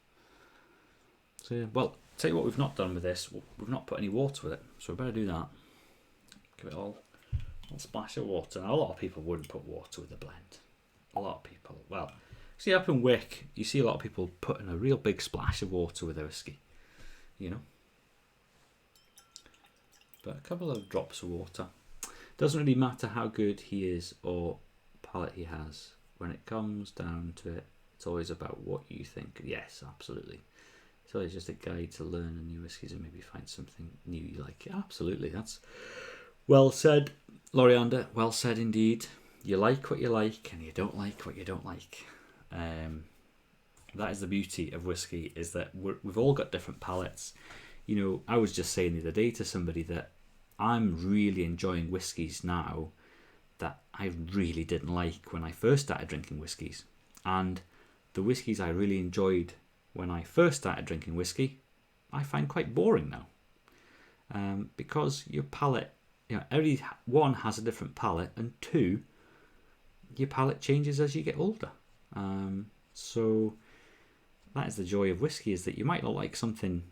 So yeah, well, tell you what we've not done with this. We've not put any water with it, so we better do that. Give it all a splash of water. Now, a lot of people wouldn't put water with the blend. A lot of people, well, see up in Wick, you see a lot of people putting a real big splash of water with their whiskey, But a couple of drops of water. Doesn't really matter how good he is or palate he has. When it comes down to it, it's always about what you think. Yes, absolutely. It's always just a guide to learn a new whiskies and maybe find something new you like. Absolutely, that's well said, Loriander. Well said indeed. You like what you like and you don't like what you don't like. That is the beauty of whiskey, is that we've all got different palates. I was just saying the other day to somebody that I'm really enjoying whiskies now that I really didn't like when I first started drinking whiskies. And the whiskies I really enjoyed when I first started drinking whiskey, I find quite boring now. Because your palate, every one has a different palate, and two, your palate changes as you get older. So that is the joy of whiskey, is that you might not like something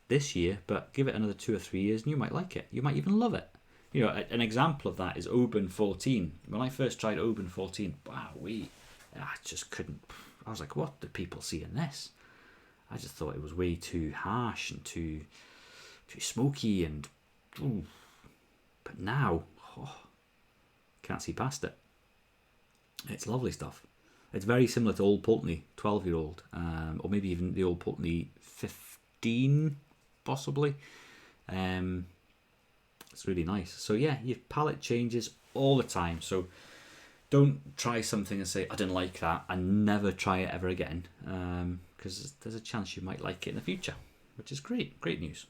this year, but give it another 2 or 3 years and you might like it. You might even love it. An example of that is Oban 14. When I first tried Oban 14, I just couldn't. I was like, what do people see in this? I just thought it was way too harsh and too smoky, and but now, can't see past it. It's lovely stuff. It's very similar to Old Pulteney 12-year-old, or maybe even the Old Pulteney 15, possibly. It's really nice. So yeah, your palate changes all the time. So don't try something and say, I didn't like that, and never try it ever again, because there's a chance you might like it in the future, which is great news.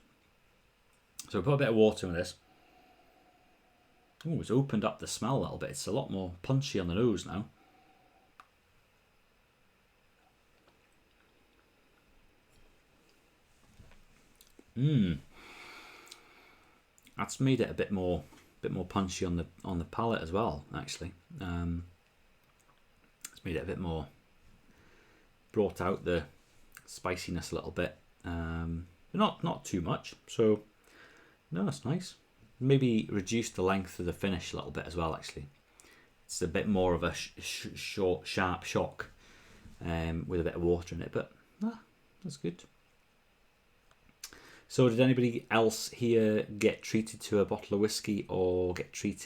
So put a bit of water in this. Oh, it's opened up the smell a little bit. It's a lot more punchy on the nose now. That's made it a bit more punchy on the palate as well. Actually, it's made it a bit more, brought out the spiciness a little bit, but not too much. So no, that's nice. Maybe reduce the length of the finish a little bit as well. Actually, it's a bit more of a short, sharp shock, with a bit of water in it. But that's good. So did anybody else here get treated to a bottle of whiskey, or get treat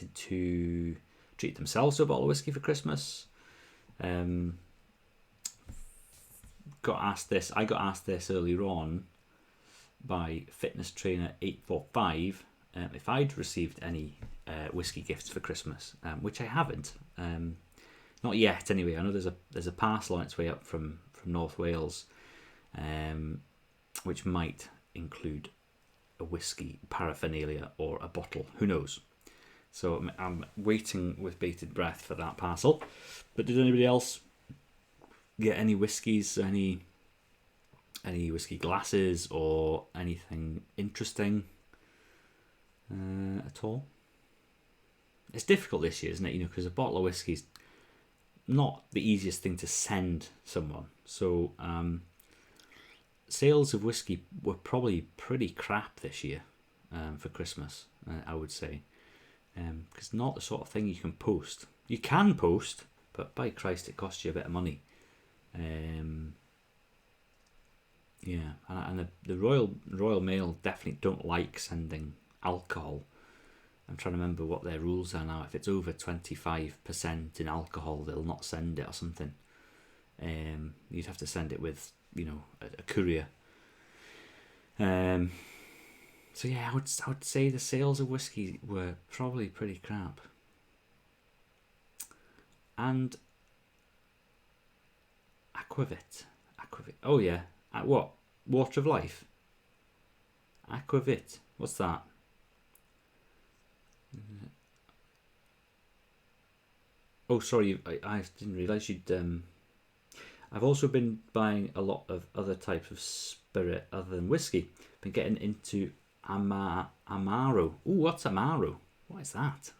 themselves to a bottle of whiskey for Christmas? I got asked this earlier on by fitness trainer 845 if I'd received any whiskey gifts for Christmas, which I haven't, not yet anyway. I know there's a parcel on its way up from North Wales, which might include a whiskey paraphernalia or a bottle. Who knows? So I'm waiting with bated breath for that parcel. But did anybody else get any whiskies, any whiskey glasses, or anything interesting at all? It's difficult this year, isn't it? Because a bottle of whiskey's not the easiest thing to send someone. So sales of whiskey were probably pretty crap this year for Christmas, I would say. Because not the sort of thing you can post. You can post, but by Christ, it costs you a bit of money. Yeah, and the Royal Mail definitely don't like sending alcohol. I'm trying to remember what their rules are now. If it's over 25% in alcohol, they'll not send it or something. You'd have to send it with, a courier. So yeah, I would say the sales of whiskey were probably pretty crap. And Aquavit. Oh yeah, what? Water of Life. Aquavit. What's that? Oh, sorry, I didn't realise you'd. I've also been buying a lot of other types of spirit other than whiskey. Been getting into Amaro. Ooh, what's Amaro? What is that?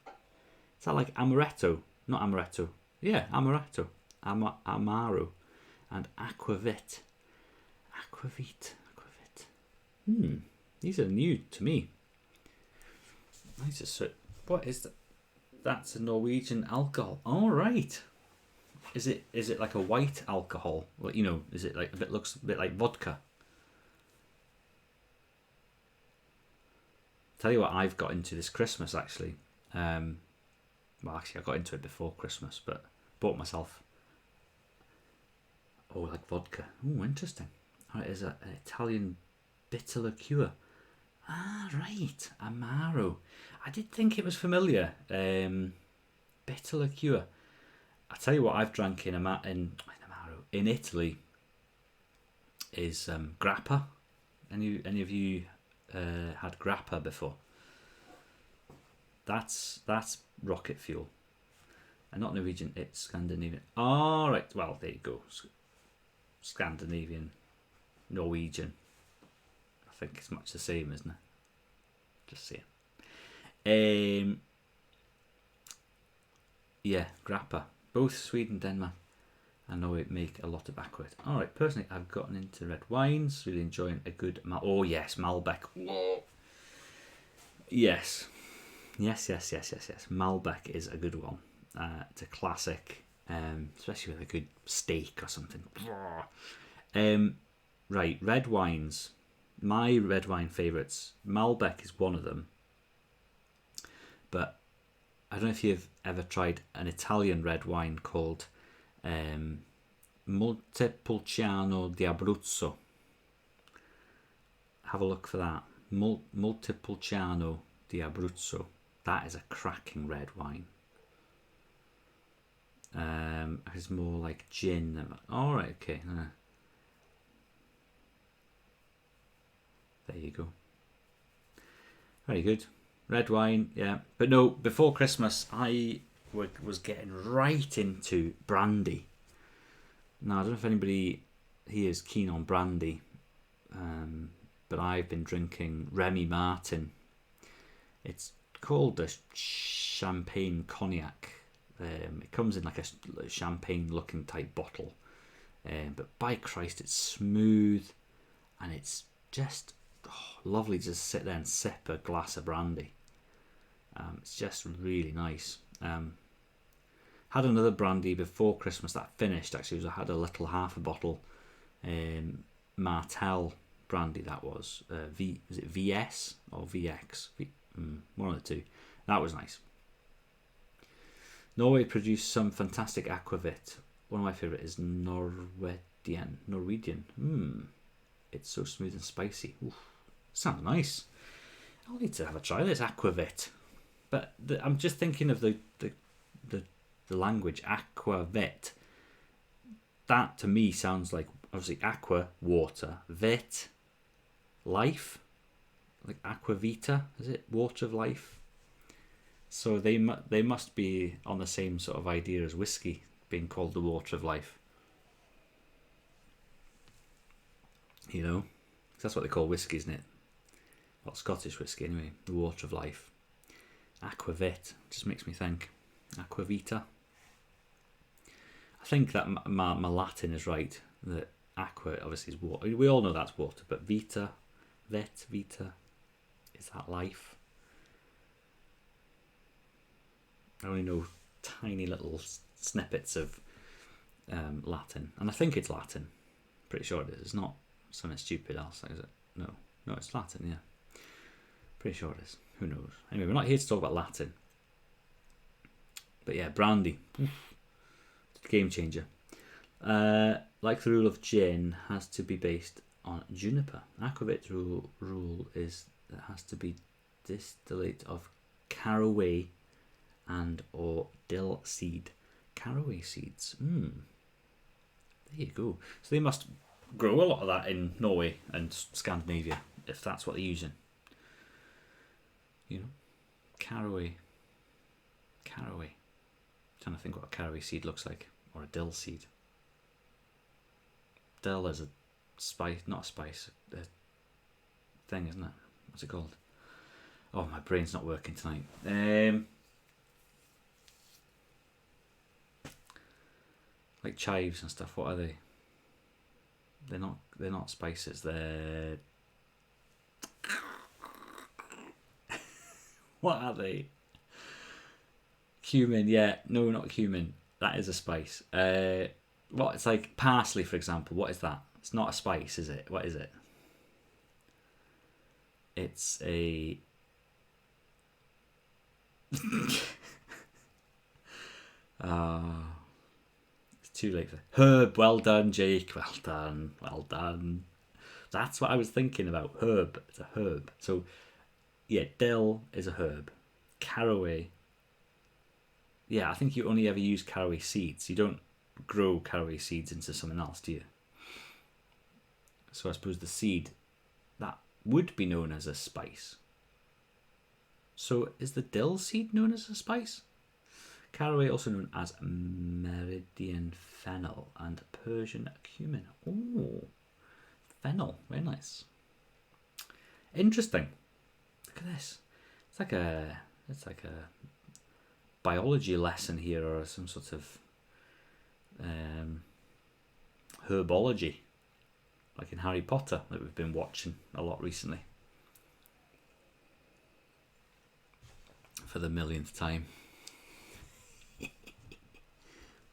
Is that like Amaretto? Not Amaretto. Yeah, Amaretto. Amaro. And Aquavit. Aquavit. These are new to me. What is that? That's a Norwegian alcohol. All right. Is it like a white alcohol? Well, is it like looks a bit like vodka? Tell you what, I've got into this Christmas actually. Well, actually, I got into it before Christmas, but bought myself. Oh, like vodka. Oh, interesting. It is an Italian bitter liqueur. Ah, right. Amaro. I did think it was familiar. Bitter liqueur. I tell you what, I've drank in Italy is grappa. Any of you had grappa before? That's rocket fuel. And not Norwegian, it's Scandinavian. All right. Well, there you go. Scandinavian, Norwegian. I think it's much the same, isn't it? Just saying. Yeah, grappa. Both Sweden and Denmark. I know it make a lot of Aquavit. All right, personally, I've gotten into red wines. Really enjoying a good oh yes, Malbec. Whoa. Yes. Malbec is a good one. It's a classic, especially with a good steak or something. Right, red wines. My red wine favourites. Malbec is one of them. But I don't know if you've ever tried an Italian red wine called Montepulciano di Abruzzo. Have a look for that. Montepulciano di Abruzzo. That is a cracking red wine. It's more like gin. All right, okay. There you go. Very good. Red wine, yeah. But no, before Christmas, I was getting right into brandy. Now, I don't know if anybody here is keen on brandy, but I've been drinking Remy Martin. It's called the champagne cognac. It comes in like a champagne-looking type bottle. But by Christ, it's smooth, and it's just lovely to just sit there and sip a glass of brandy. It's just really nice. Had another brandy before Christmas that finished. Actually, I had a little half a bottle Martell brandy. That was is it VS or VX? One of the two. That was nice. Norway produced some fantastic aquavit. One of my favourite is Norwegian. It's so smooth and spicy. Oof. Sounds nice. I'll need to have a try of this aquavit. But I'm just thinking of the language aquavit. That to me sounds like obviously aqua, water, vit, life, like aquavita, is it? Water of life. So they must be on the same sort of idea as whiskey being called the water of life. You know, that's what they call whiskey, isn't it? Well, Scottish whiskey anyway, the water of life. Aquavit just makes me think. Aquavita. I think that my Latin is right. That aqua obviously is water. We all know that's water, but vita, vita, is that life? I only know tiny little snippets of Latin, and I think it's Latin. Pretty sure it is. It's not something stupid else, is it? No, it's Latin. Yeah, pretty sure it is. Who knows? Anyway, we're not here to talk about Latin. But yeah, brandy, game changer. Like the rule of gin, has to be based on juniper. Aquavit's rule is that it has to be distillate of caraway and or dill seed. Caraway seeds. There you go. So they must grow a lot of that in Norway and Scandinavia, if that's what they're using. You know, caraway. I'm trying to think what a caraway seed looks like, or a dill seed. Dill is a spice, not a spice, a thing, isn't it? What's it called? Oh, my brain's not working tonight. Like chives and stuff. What are they? They're not spices. They're what are they? Cumin, yeah. No, not cumin. That is a spice. What? It's like parsley, for example. What is that? It's not a spice, is it? What is it? It's a... it's too late for herb. Well done, Jake. Well done. That's what I was thinking about. Herb. It's a herb. So, yeah, dill is a herb. Caraway. Yeah, I think you only ever use caraway seeds. You don't grow caraway seeds into something else, do you? So I suppose the seed, that would be known as a spice. So is the dill seed known as a spice? Caraway, also known as Meridian fennel and Persian cumin. Oh, fennel, very nice. Interesting. Look at this. It's like a biology lesson here, or some sort of herbology, like in Harry Potter that we've been watching a lot recently for the millionth time.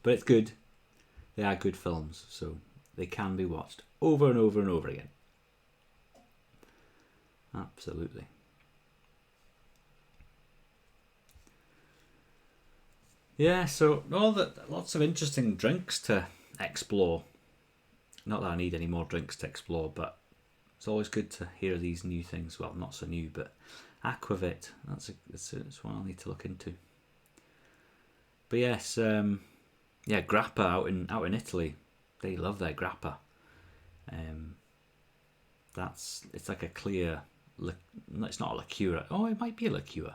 But it's good. They are good films, so they can be watched over and over and over again. Absolutely. Yeah, so lots of interesting drinks to explore. Not that I need any more drinks to explore, but it's always good to hear these new things. Well, not so new, but Aquavit. That's one I'll need to look into. But yes, grappa out in Italy, they love their grappa. It's like a clear. It's not a liqueur. Oh, it might be a liqueur,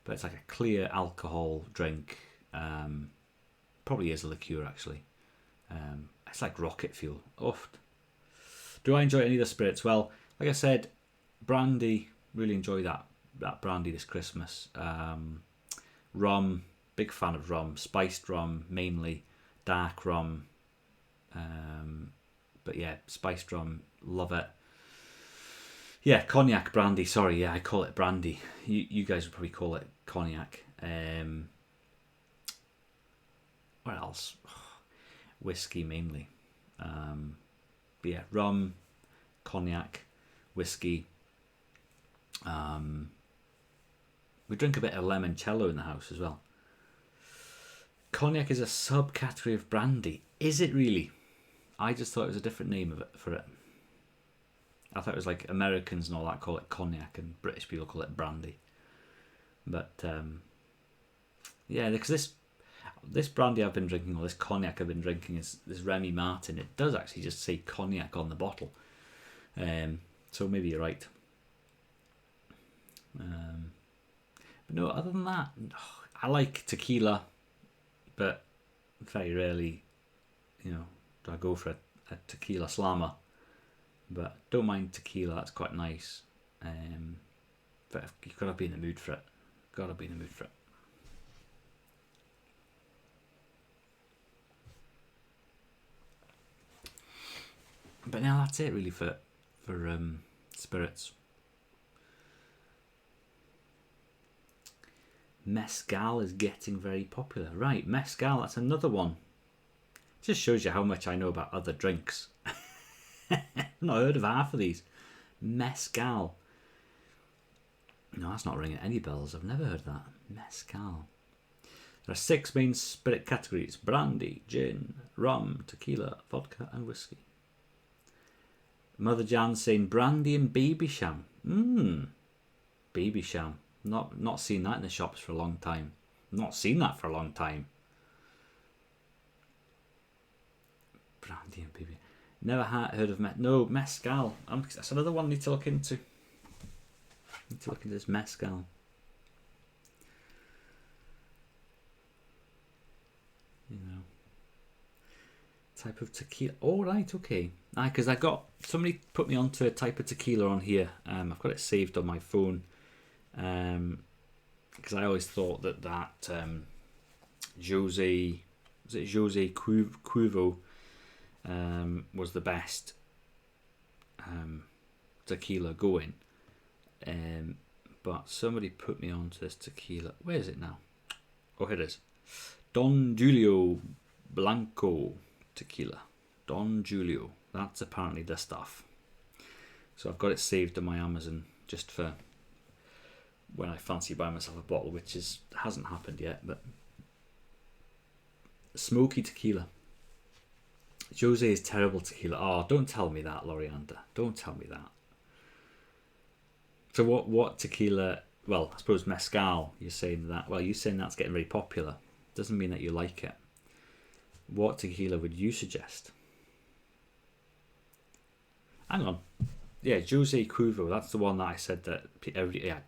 but it's like a clear alcohol drink. Probably is a liqueur actually. It's like rocket fuel. Oft. Do I enjoy any of the spirits? Well, like I said, brandy. Really enjoy that brandy this Christmas. Rum. Big fan of rum. Spiced rum mainly. Dark rum. But yeah, spiced rum. Love it. Yeah, cognac brandy. Sorry, yeah, I call it brandy. You guys would probably call it cognac. What else? Whiskey mainly. But yeah, rum, cognac, whiskey. We drink a bit of limoncello in the house as well. Cognac is a subcategory of brandy. Is it really? I just thought it was a different name for it. I thought it was like Americans and all that call it cognac and British people call it brandy. But yeah, because this brandy I've been drinking, or this cognac I've been drinking, is this Remy Martin. It does actually just say cognac on the bottle. So maybe you're right. But no, other than that, I like tequila, but very rarely, do I go for a tequila slammer. But don't mind tequila, that's quite nice. But you've got to be in the mood for it. But now that's it really for spirits. Mezcal is getting very popular. Right, mezcal, that's another one. Just shows you how much I know about other drinks. I've not heard of half of these. Mezcal. No, that's not ringing any bells. I've never heard that. Mezcal. There are 6 main spirit categories: brandy, gin, rum, tequila, vodka, and whiskey. Mother Jan saying brandy and baby sham. Baby sham. Not seen that in the shops for a long time. Not seen that for a long time. Brandy and baby. Never heard of mezcal. That's another one I need to look into. This mezcal. Type of tequila. Oh, right, okay. Because somebody put me onto a type of tequila on here. I've got it saved on my phone. Because I always thought that Jose Cuervo was the best tequila going. But somebody put me onto this tequila. Where is it now? Oh, here it is. Don Julio Blanco tequila. Don Julio. That's apparently the stuff. So I've got it saved on my Amazon just for when I fancy buying myself a bottle, which hasn't happened yet. But smoky tequila. Jose is terrible tequila. Oh, don't tell me that, Lorianda. Don't tell me that. So what tequila? Well, I suppose mezcal. You're saying that. Well, you're saying that's getting very popular. Doesn't mean that you like it. What tequila would you suggest? Hang on. Yeah, Jose Cuervo. That's the one that I said that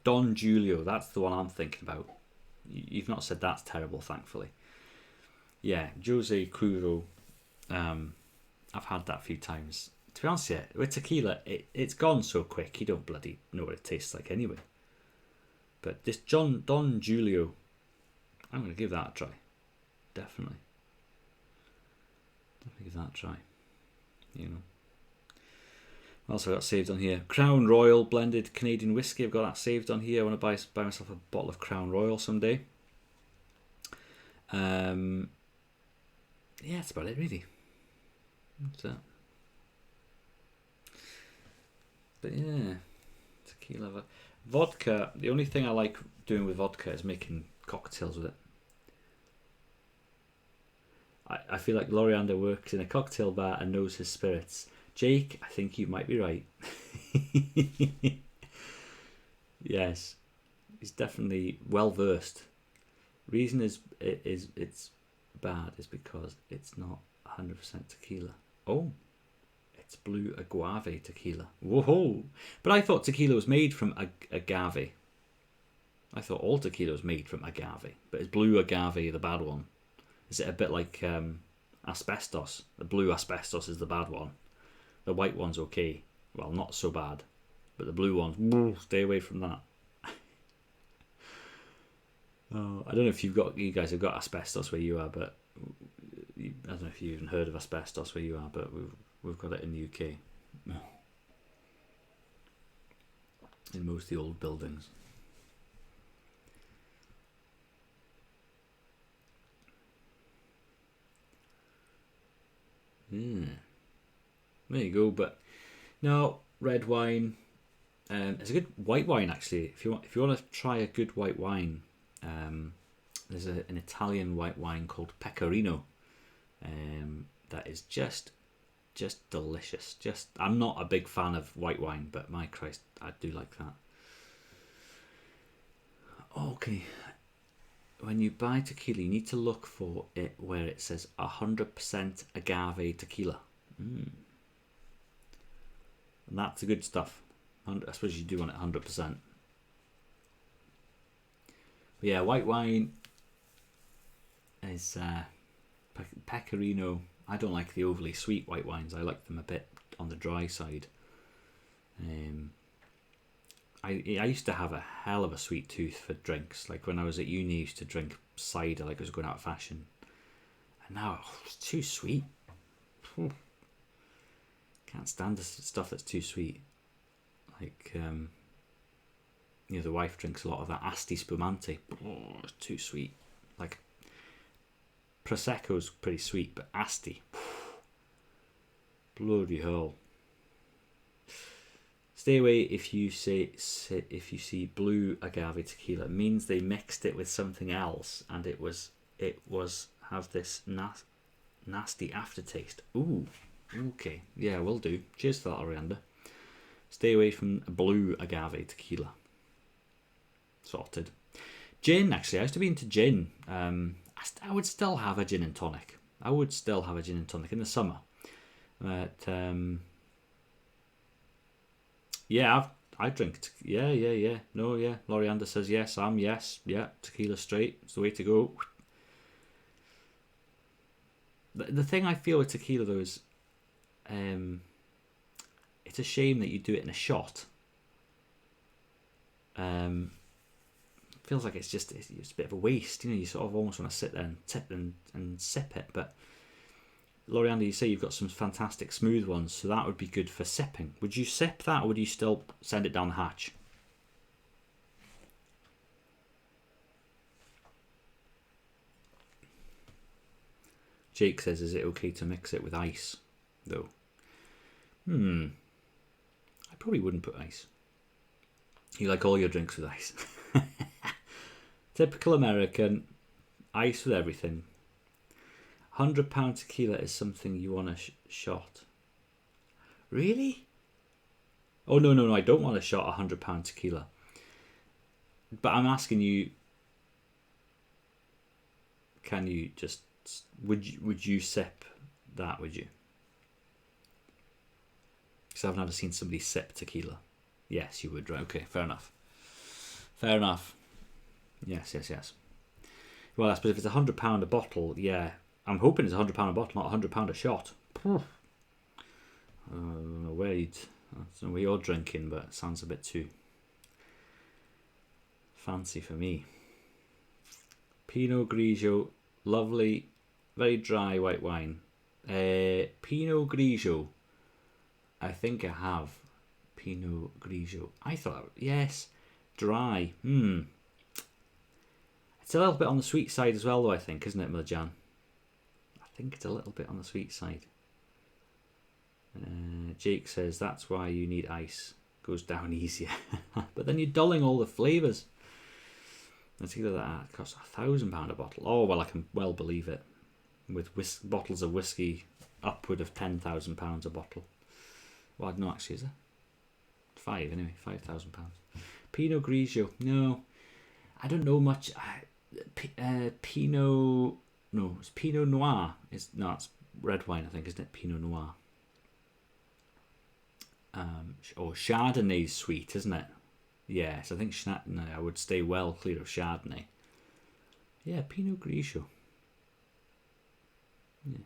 Don Julio. That's the one I'm thinking about. You've not said that's terrible, thankfully. Yeah, Jose Cuervo. I've had that a few times. To be honest, with tequila, it's gone so quick, you don't bloody know what it tastes like anyway. But this Don Julio, I'm going to give that a try. Definitely give that a try. Also got saved on here. Crown Royal blended Canadian whiskey. I've got that saved on here. I want to buy myself a bottle of Crown Royal someday. Yeah, that's about it really. What's that? But yeah, tequila, vodka. The only thing I like doing with vodka is making cocktails with it. I feel like Loriander works in a cocktail bar and knows his spirits. Jake, I think you might be right. Yes, he's definitely well versed. Reason it's bad is because it's not 100% tequila. Oh, it's blue agave tequila. Whoa! But I thought tequila was made from agave. I thought all tequila was made from agave, but is blue agave the bad one? Is it a bit like asbestos? The blue asbestos is the bad one. The white one's okay. Well, not so bad. But the blue ones, stay away from that. Oh, I don't know if you guys have got asbestos where you are, but I don't know if you even heard of asbestos where you are, but we've got it in the UK. In most of the old buildings. There you go. But no, red wine. It's a good white wine actually. If you want to try a good white wine, there's an Italian white wine called Pecorino. That is just delicious. I'm not a big fan of white wine, but my Christ, I do like that. Okay. When you buy tequila, you need to look for it where it says 100% agave tequila. And that's the good stuff. I suppose you do want it 100%. But yeah, white wine is Pecorino. I don't like the overly sweet white wines. I like them a bit on the dry side. I used to have a hell of a sweet tooth for drinks. Like when I was at uni, I used to drink cider like it was going out of fashion. And now it's too sweet. Can't stand the stuff that's too sweet. Like, the wife drinks a lot of that Asti Spumante. Oh, it's too sweet. Like, Prosecco's pretty sweet, but Asti, bloody hell. Stay away if you see blue agave tequila. It means they mixed it with something else, and it was have this nasty aftertaste. Ooh, okay, yeah, will do. Cheers to that, Oriander. Stay away from blue agave tequila. Sorted. Gin, actually, I used to be into gin. I would still have a gin and tonic. I would still have a gin and tonic in the summer. But yeah, I drink. Yeah. No, yeah. Loriander says yes. I'm yes. Yeah, tequila straight. It's the way to go. The thing I feel with tequila though is, it's a shame that you do it in a shot. Feels like it's a bit of a waste. You sort of almost want to sit there and tip and sip it. But Loriander, you say you've got some fantastic smooth ones, so that would be good for sipping. Would you sip that, or would you still send it down the hatch? Jake says, is it okay to mix it with ice, though? I probably wouldn't put ice. You like all your drinks with ice. Typical American, ice with everything. £100 tequila is something you want a shot. Really? Oh, no, I don't want a shot of £100 tequila. But I'm asking you, can you just, would you sip that, would you? Because I've never seen somebody sip tequila. Yes, you would, right? Okay, fair enough. Yes. Well, I suppose if it's £100 a bottle, yeah. I'm hoping it's £100 a bottle, not £100 a shot. I don't know where you're drinking, but it sounds a bit too fancy for me. Pinot Grigio, lovely, very dry white wine. Pinot Grigio, I think I have Pinot Grigio. I thought, yes, dry. It's a little bit on the sweet side as well, though, I think, isn't it, Miljan? I think it's a little bit on the sweet side. Jake says that's why you need ice. Goes down easier. But then you're dulling all the flavours. Let's either that costs £1,000 a bottle. Oh, well, I can well believe it. With bottles of whiskey upward of £10,000 a bottle. Well, no, actually, is it? £5,000. Pinot Grigio. No, I don't know much. Pinot. No, it's Pinot Noir. It's red wine, I think, isn't it? Pinot Noir. Chardonnay's sweet, isn't it? Yes, I think Chardonnay. I would stay well clear of Chardonnay. Yeah, Pinot Grigio. Yeah.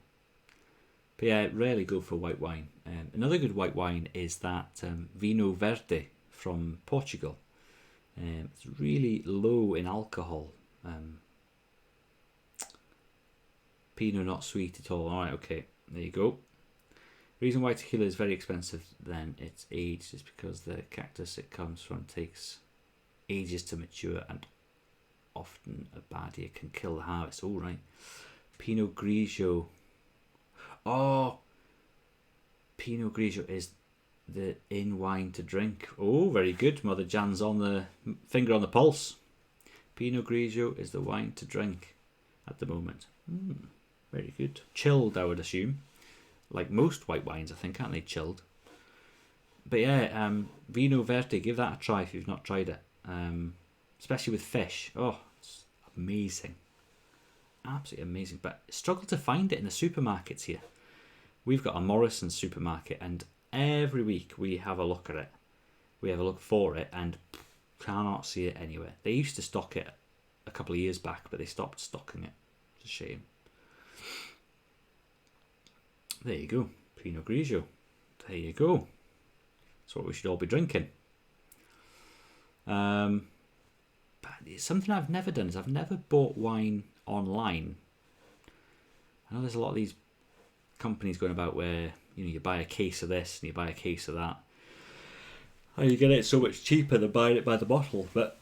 But yeah, rarely go for white wine. Another good white wine is that Vinho Verde from Portugal. It's really low in alcohol. Pinot not sweet at all. Alright, okay, there you go. Reason why tequila is very expensive then its age is because the cactus it comes from takes ages to mature and often a bad year can kill the harvest. All right. Pinot Grigio. Oh, Pinot Grigio is the in wine to drink. Oh, very good. Mother Jan's on the finger on the pulse. Pinot Grigio is the wine to drink at the moment. Very good. Chilled, I would assume. Like most white wines, I think, aren't they chilled? But yeah, Vinho Verde, give that a try if you've not tried it. Especially with fish. Oh, it's amazing. Absolutely amazing. But struggle to find it in the supermarkets here. We've got a Morrison's supermarket, and every week we have a look at it. we have a look for it and cannot see it anywhere. They used to stock it a couple of years back, but they stopped stocking it. It's a shame. There you go, Pinot Grigio. There you go. That's what we should all be drinking. But it's something I've never done is I've never bought wine online. I know there's a lot of these companies going about where you buy a case of this and you buy a case of that, and you get it so much cheaper than buying it by the bottle. But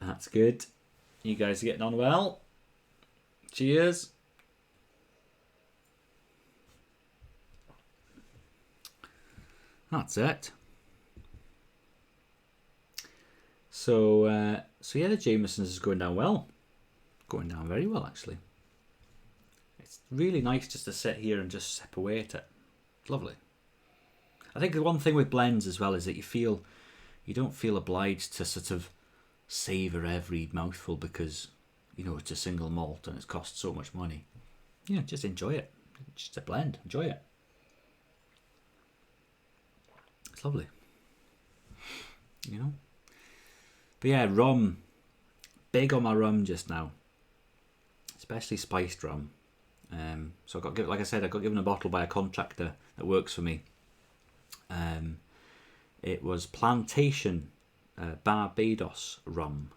that's good. You guys are getting on well. Cheers. That's it. So yeah, the Jameson's is going down well. Going down very well, actually. It's really nice just to sit here and just sip away at it. It's lovely. I think the one thing with blends as well is that you don't feel obliged to sort of savour every mouthful because it's a single malt and it's cost so much money. Just enjoy it. It's just a blend. Enjoy it. It's lovely. But yeah, rum. Big on my rum just now. Especially spiced rum. So I got given a bottle by a contractor that works for me. It was Plantation Barbados rum,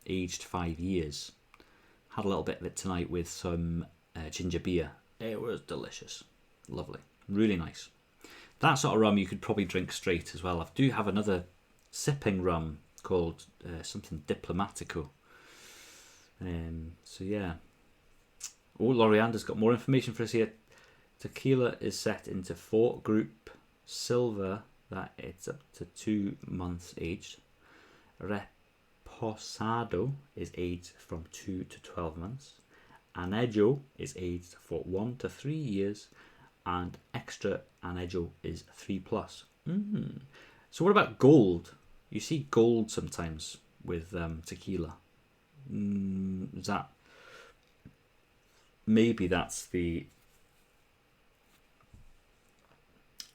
aged 5 years. Had a little bit of it tonight with some ginger beer. It was delicious. Lovely. Really nice. That sort of rum you could probably drink straight as well. I do have another sipping rum called something Diplomatico. So yeah. Oh, Loriander's got more information for us here. Tequila is set into 4 group silver that it's up to 2 months aged. Reposado is aged from 2 to 12 months. Anejo is aged for 1 to 3 years. And extra Anejo is 3+. So what about gold? You see gold sometimes with tequila. Is that... Maybe that's the...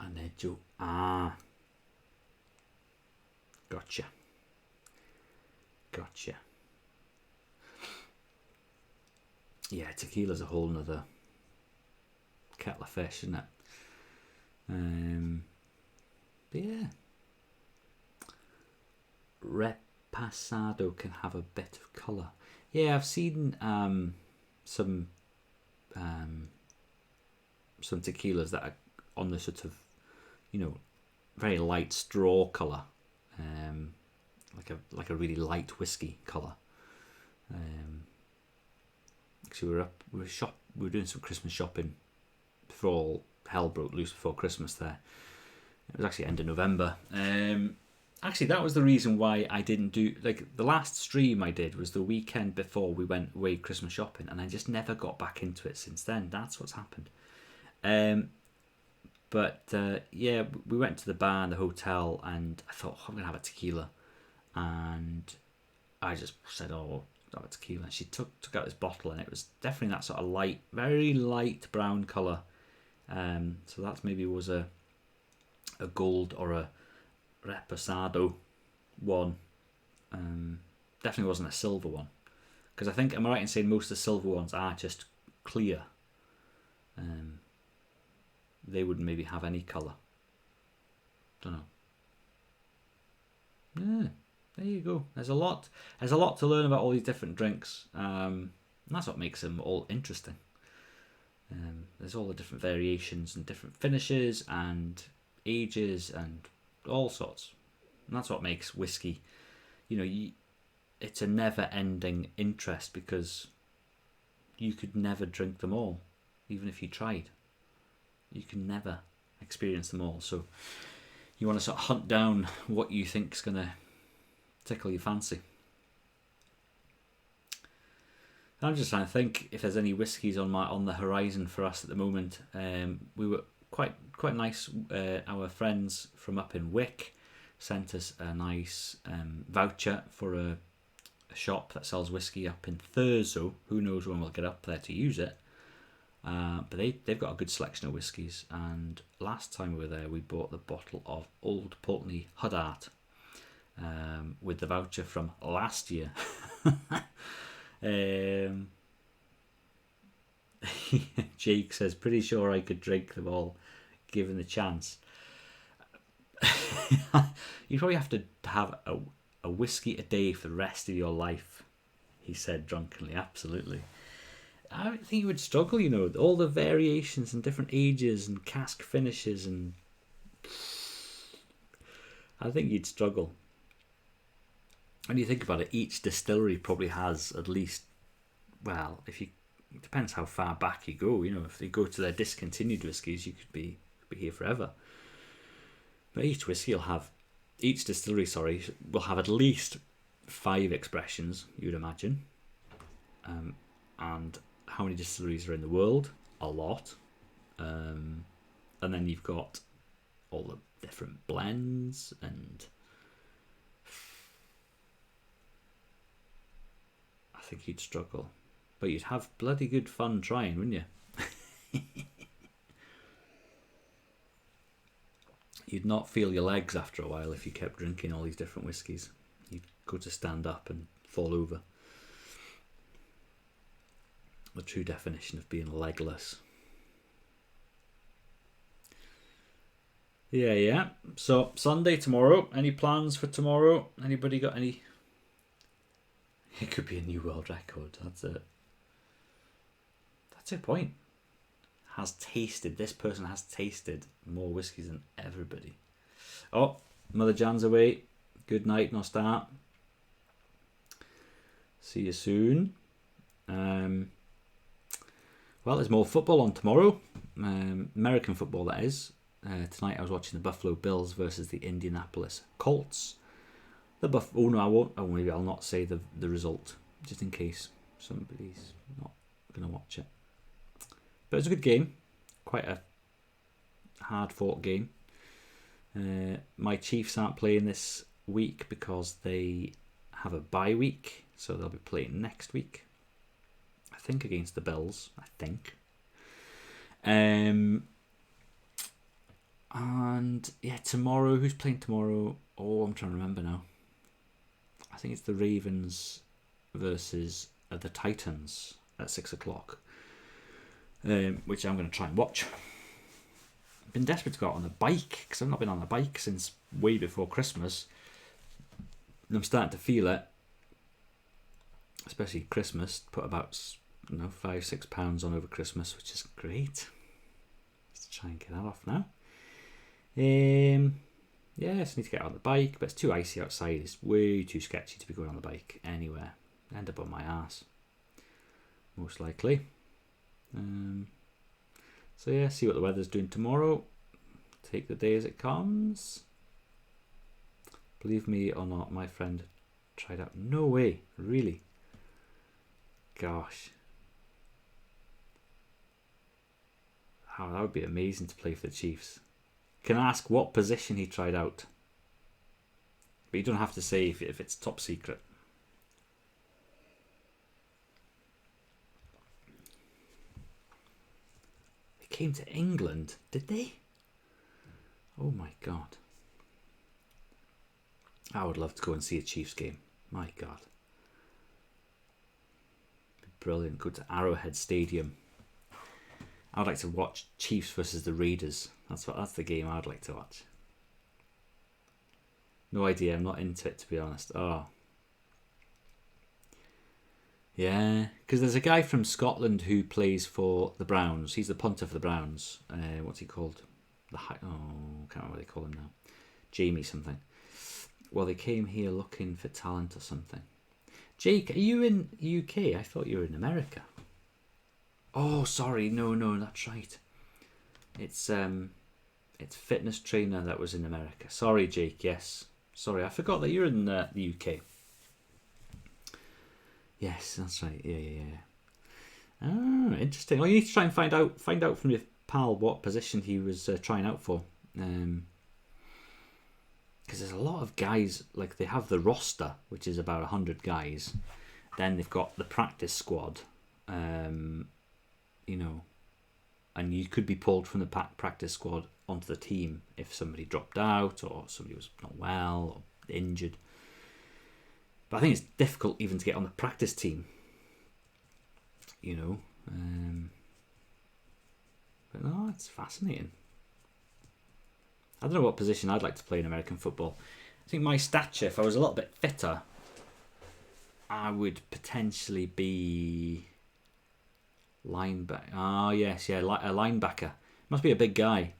Anejo. Gotcha. Yeah, tequila's a whole nother kettle of fish, isn't it? But yeah, Reposado can have a bit of colour. Yeah, I've seen some tequilas that are on the sort of very light straw colour, like a really light whiskey colour. Actually, we were doing some Christmas shopping before all hell broke loose before Christmas. There, it was actually end of November. Actually, that was the reason why I didn't do the last stream I did was the weekend before we went away Christmas shopping, and I just never got back into it since then. That's what's happened. But yeah, we went to the bar and the hotel, and I thought, I'm gonna have a tequila, and I just said, "Oh, I'll have a tequila." And she took out this bottle, and it was definitely that sort of light, very light brown colour. So that maybe was a gold or a Reposado one. Definitely wasn't a silver one, because I think, am I right in saying most of the silver ones are just clear? They wouldn't maybe have any colour. Don't know. Yeah, there you go. There's a lot to learn about all these different drinks. And that's what makes them all interesting. There's all the different variations and different finishes and ages and all sorts. And that's what makes whiskey, it's a never-ending interest, because you could never drink them all, even if you tried. You can never experience them all. So you want to sort of hunt down what you think is going to tickle your fancy. I'm just trying to think if there's any whiskies on the horizon for us at the moment. We were quite nice. Our friends from up in Wick sent us a nice voucher for a shop that sells whiskey up in Thurso. Who knows when we'll get up there to use it. But they've got a good selection of whiskies. And last time we were there, we bought the bottle of Old Pulteney Huddart with the voucher from last year. Jake says, pretty sure I could drink them all given the chance. You'd probably have to have a whiskey a day for the rest of your life, he said drunkenly. Absolutely. I think you would struggle, you know, all the variations and different ages and cask finishes, and I think you'd struggle. When you think about it, each distillery probably has at least, well, it depends how far back you go. You know, if they go to their discontinued whiskies, you could be here forever. But each distillery will have at least 5 expressions, you'd imagine. And how many distilleries are in the world? A lot. And then you've got all the different blends, and I think you'd struggle. But you'd have bloody good fun trying, wouldn't you? You'd not feel your legs after a while if you kept drinking all these different whiskies. You'd go to stand up and fall over. The true definition of being legless. Yeah. So, Sunday tomorrow. Any plans for tomorrow? Anybody got any? It could be a new world record. That's it. That's a point. This person has tasted more whiskies than everybody. Oh, Mother Jan's away. Good night, no start. See you soon. Well, there's more football on tomorrow. American football, that is. Tonight I was watching the Buffalo Bills versus the Indianapolis Colts. Oh no, I won't. Oh, maybe I'll not say the result, just in case somebody's not going to watch it. But it was a good game. Quite a hard-fought game. My Chiefs aren't playing this week because they have a bye week, so they'll be playing next week. I think against the Bills. I think. And yeah, tomorrow. Who's playing tomorrow? Oh, I'm trying to remember now. I think it's the Ravens versus the Titans at 6 o'clock. Which I'm going to try and watch. I've been desperate to go out on the bike because I've not been on the bike since way before Christmas. And I'm starting to feel it, especially Christmas. Put about £5-6 on over Christmas, which is great. Let's try and get that off now. Yeah, I just need to get on the bike, but it's too icy outside. It's way too sketchy to be going on the bike anywhere. End up on my ass, most likely. So yeah, see what the weather's doing tomorrow. Take the day as it comes. Believe me or not, my friend tried out. No way, really? Gosh. Oh, that would be amazing to play for the Chiefs. Can I ask what position he tried out? But you don't have to say if it's top secret. They came to England, did they? Oh my God. I would love to go and see a Chiefs game. My God. Brilliant. Go to Arrowhead Stadium. I would like to watch Chiefs versus the Raiders. That's the game I'd like to watch. No idea. I'm not into it, to be honest. Oh. Yeah, because there's a guy from Scotland who plays for the Browns. He's the punter for the Browns. What's he called? Can't remember what they call him now. Jamie something. Well, they came here looking for talent or something. Jake, are you in UK? I thought you were in America. Oh, sorry. No, that's right. It's fitness trainer that was in America. Sorry, Jake. Yes. Sorry, I forgot that you're in the UK. Yes, that's right. Yeah. Ah, interesting. Well, you need to try and find out from your pal what position he was trying out for. because there's a lot of guys, like they have the roster, which is about 100 guys. Then they've got the practice squad, you know, and you could be pulled from the practice squad onto the team if somebody dropped out or somebody was not well or injured. But I think it's difficult even to get on the practice team, you know. But no, it's fascinating. I don't know what position I'd like to play in American football. I think my stature, if I was a little bit fitter, I would potentially be linebacker. Oh, yes, yeah, a linebacker. Must be a big guy.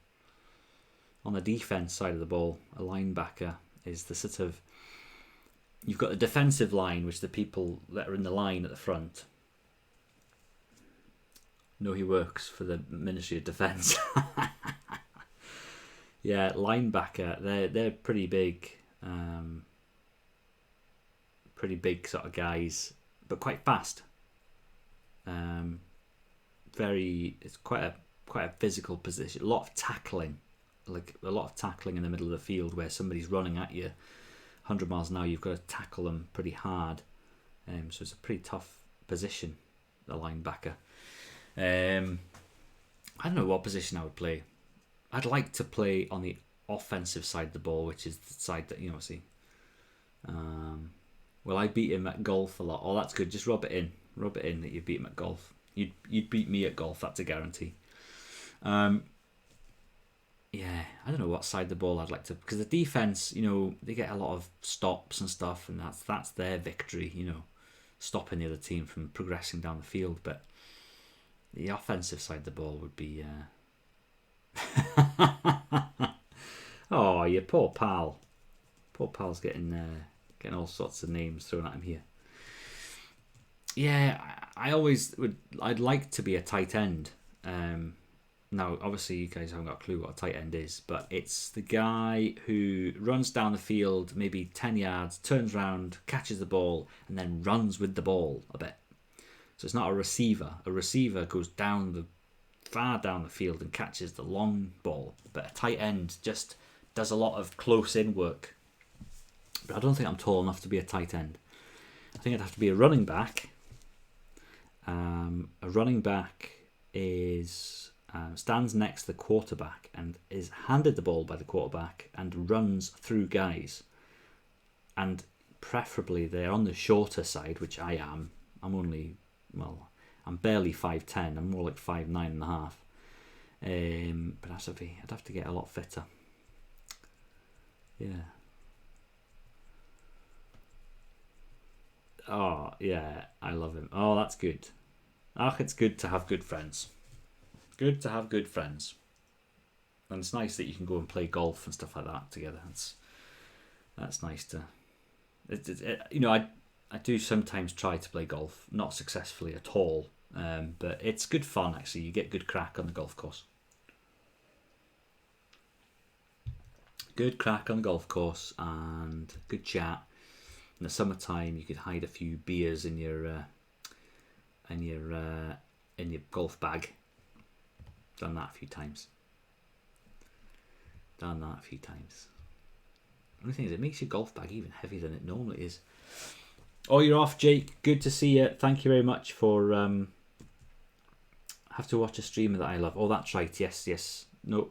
On the defense side of the ball, a linebacker is the sort of... You've got the defensive line, which are the people that are in the line at the front. No, he works for the Ministry of Defence. Yeah, linebacker. They're pretty big. Pretty big sort of guys, but quite fast. It's quite a physical position. A lot of tackling, like a lot of tackling in the middle of the field where somebody's running at you 100 miles an hour. You've got to tackle them pretty hard. So it's a pretty tough position, the linebacker. I don't know what position I would play. I'd like to play on the offensive side of the ball, which is the side that, you know, see. Well, I beat him at golf a lot. Oh, that's good. Just rub it in that you beat him at golf. You'd beat me at golf. That's a guarantee. Yeah, I don't know what side of the ball I'd like to, because the defense, you know, they get a lot of stops and stuff, and that's their victory, you know, stopping the other team from progressing down the field. But the offensive side of the ball would be. Oh, your poor pal. Poor pal's getting all sorts of names thrown at him here. Yeah, I'd like to be a tight end. Now, obviously, you guys haven't got a clue what a tight end is, but it's the guy who runs down the field maybe 10 yards, turns around, catches the ball, and then runs with the ball a bit. So it's not a receiver. A receiver goes far down the field and catches the long ball, but a tight end just does a lot of close-in work. But I don't think I'm tall enough to be a tight end. I think I'd have to be a running back. A running back is stands next to the quarterback and is handed the ball by the quarterback and runs through guys. And preferably they're on the shorter side, which I am. I'm barely 5'10". I'm more like 5'9.5". But I'd have to get a lot fitter. Yeah. Oh, yeah, I love him. Oh, that's good. It's good to have good friends. Good to have good friends. And it's nice that you can go and play golf and stuff like that together. That's nice to... you know, I do sometimes try to play golf, not successfully at all, but it's good fun, actually. You get good crack on the golf course. Good crack on the golf course and good chat. In the summertime, you could hide a few beers in your golf bag. Done that a few times. The only thing is, it makes your golf bag even heavier than it normally is. Oh, you're off, Jake. Good to see you. Thank you very much for... have to watch a streamer that I love. Oh, that's right. Yes. No.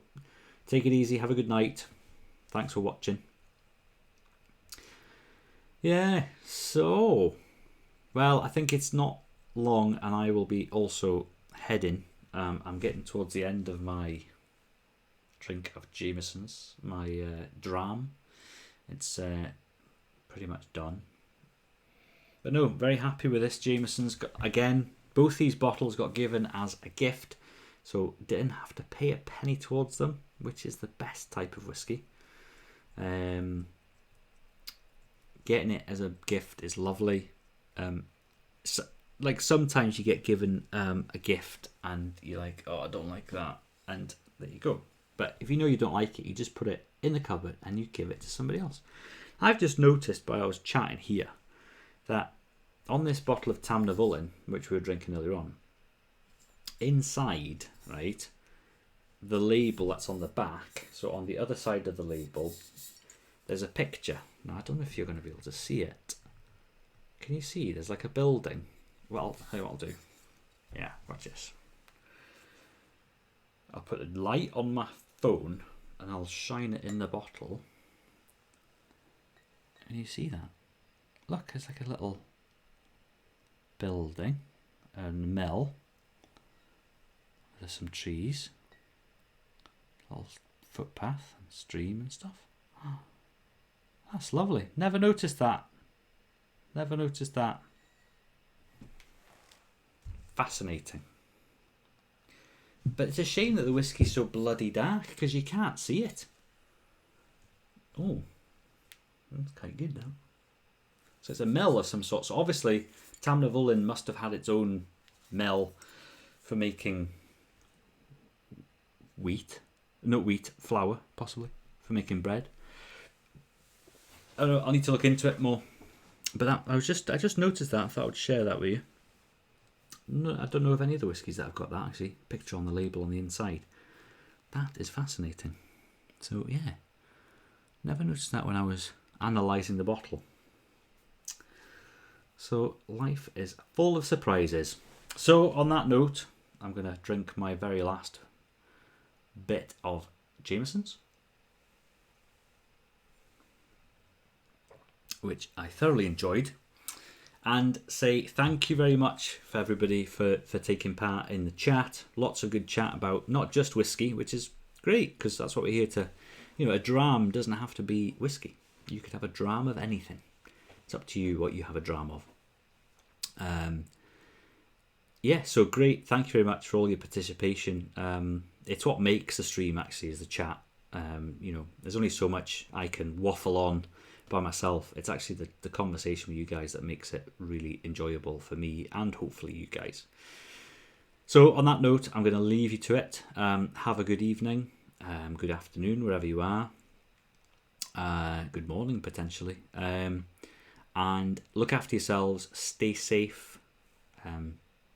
Take it easy. Have a good night. Thanks for watching. Yeah, so... Well, I think it's not long, and I will be also heading. I'm getting towards the end of my drink of Jameson's, my dram. It's pretty much done. But no, very happy with this. Jameson's again, both these bottles got given as a gift, so didn't have to pay a penny towards them, which is the best type of whiskey. Getting it as a gift is lovely. So, like, sometimes you get given a gift and you're like, oh, I don't like that, and there you go. But if you know you don't like it, you just put it in the cupboard and you give it to somebody else. I've just noticed while I was chatting here that on this bottle of Tam Navulin, which we were drinking earlier on, inside, right, the label that's on the back, so on the other side of the label, there's a picture. Now, I don't know if you're going to be able to see it. Can you see? There's like a building. Well, I'll tell you what I'll do. Yeah, watch this. I'll put a light on my phone and I'll shine it in the bottle. And you see that? Look, it's like a little building and mill. There's some trees. Little footpath and stream and stuff. Oh, that's lovely. Never noticed that. Never noticed that. Fascinating. But it's a shame that the whiskey's so bloody dark because you can't see it. Oh, that's quite good though. So it's a mill of some sort. So obviously Tamnavulin must have had its own mill for making flour, possibly, for making bread. I don't know, I'll need to look into it more. But I just noticed that. I thought I would share that with you. No, I don't know of any other whiskies that have got that, actually. Picture on the label on the inside. That is fascinating. So, yeah. Never noticed that when I was analysing the bottle. So, life is full of surprises. So, on that note, I'm going to drink my very last bit of Jameson's, which I thoroughly enjoyed. And say thank you very much for everybody for taking part in the chat. Lots of good chat about not just whiskey, which is great because that's what we're here to. You know, a dram doesn't have to be whiskey. You could have a dram of anything. It's up to you what you have a dram of. Yeah, so great. Thank you very much for all your participation. It's what makes the stream actually is the chat. You know, there's only so much I can waffle on by myself. It's actually the conversation with you guys that makes it really enjoyable for me and hopefully you guys. So on that note, I'm going to leave you to it. Have a good evening, good afternoon, wherever you are. Good morning, potentially. And look after yourselves. Stay safe.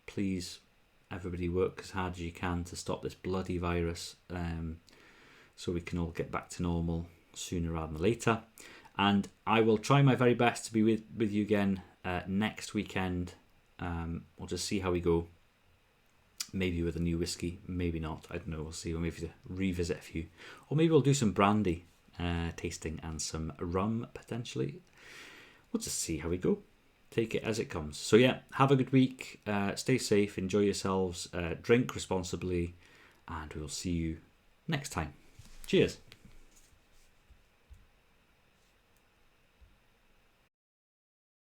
Please, everybody work as hard as you can to stop this bloody virus so we can all get back to normal sooner rather than later. And I will try my very best to be with you again next weekend. We'll just see how we go. Maybe with a new whiskey, maybe not. I don't know. We'll see. We'll maybe revisit a few. Or maybe we'll do some brandy tasting and some rum, potentially. We'll just see how we go. Take it as it comes. So yeah, have a good week. Stay safe. Enjoy yourselves. Drink responsibly. And we'll see you next time. Cheers.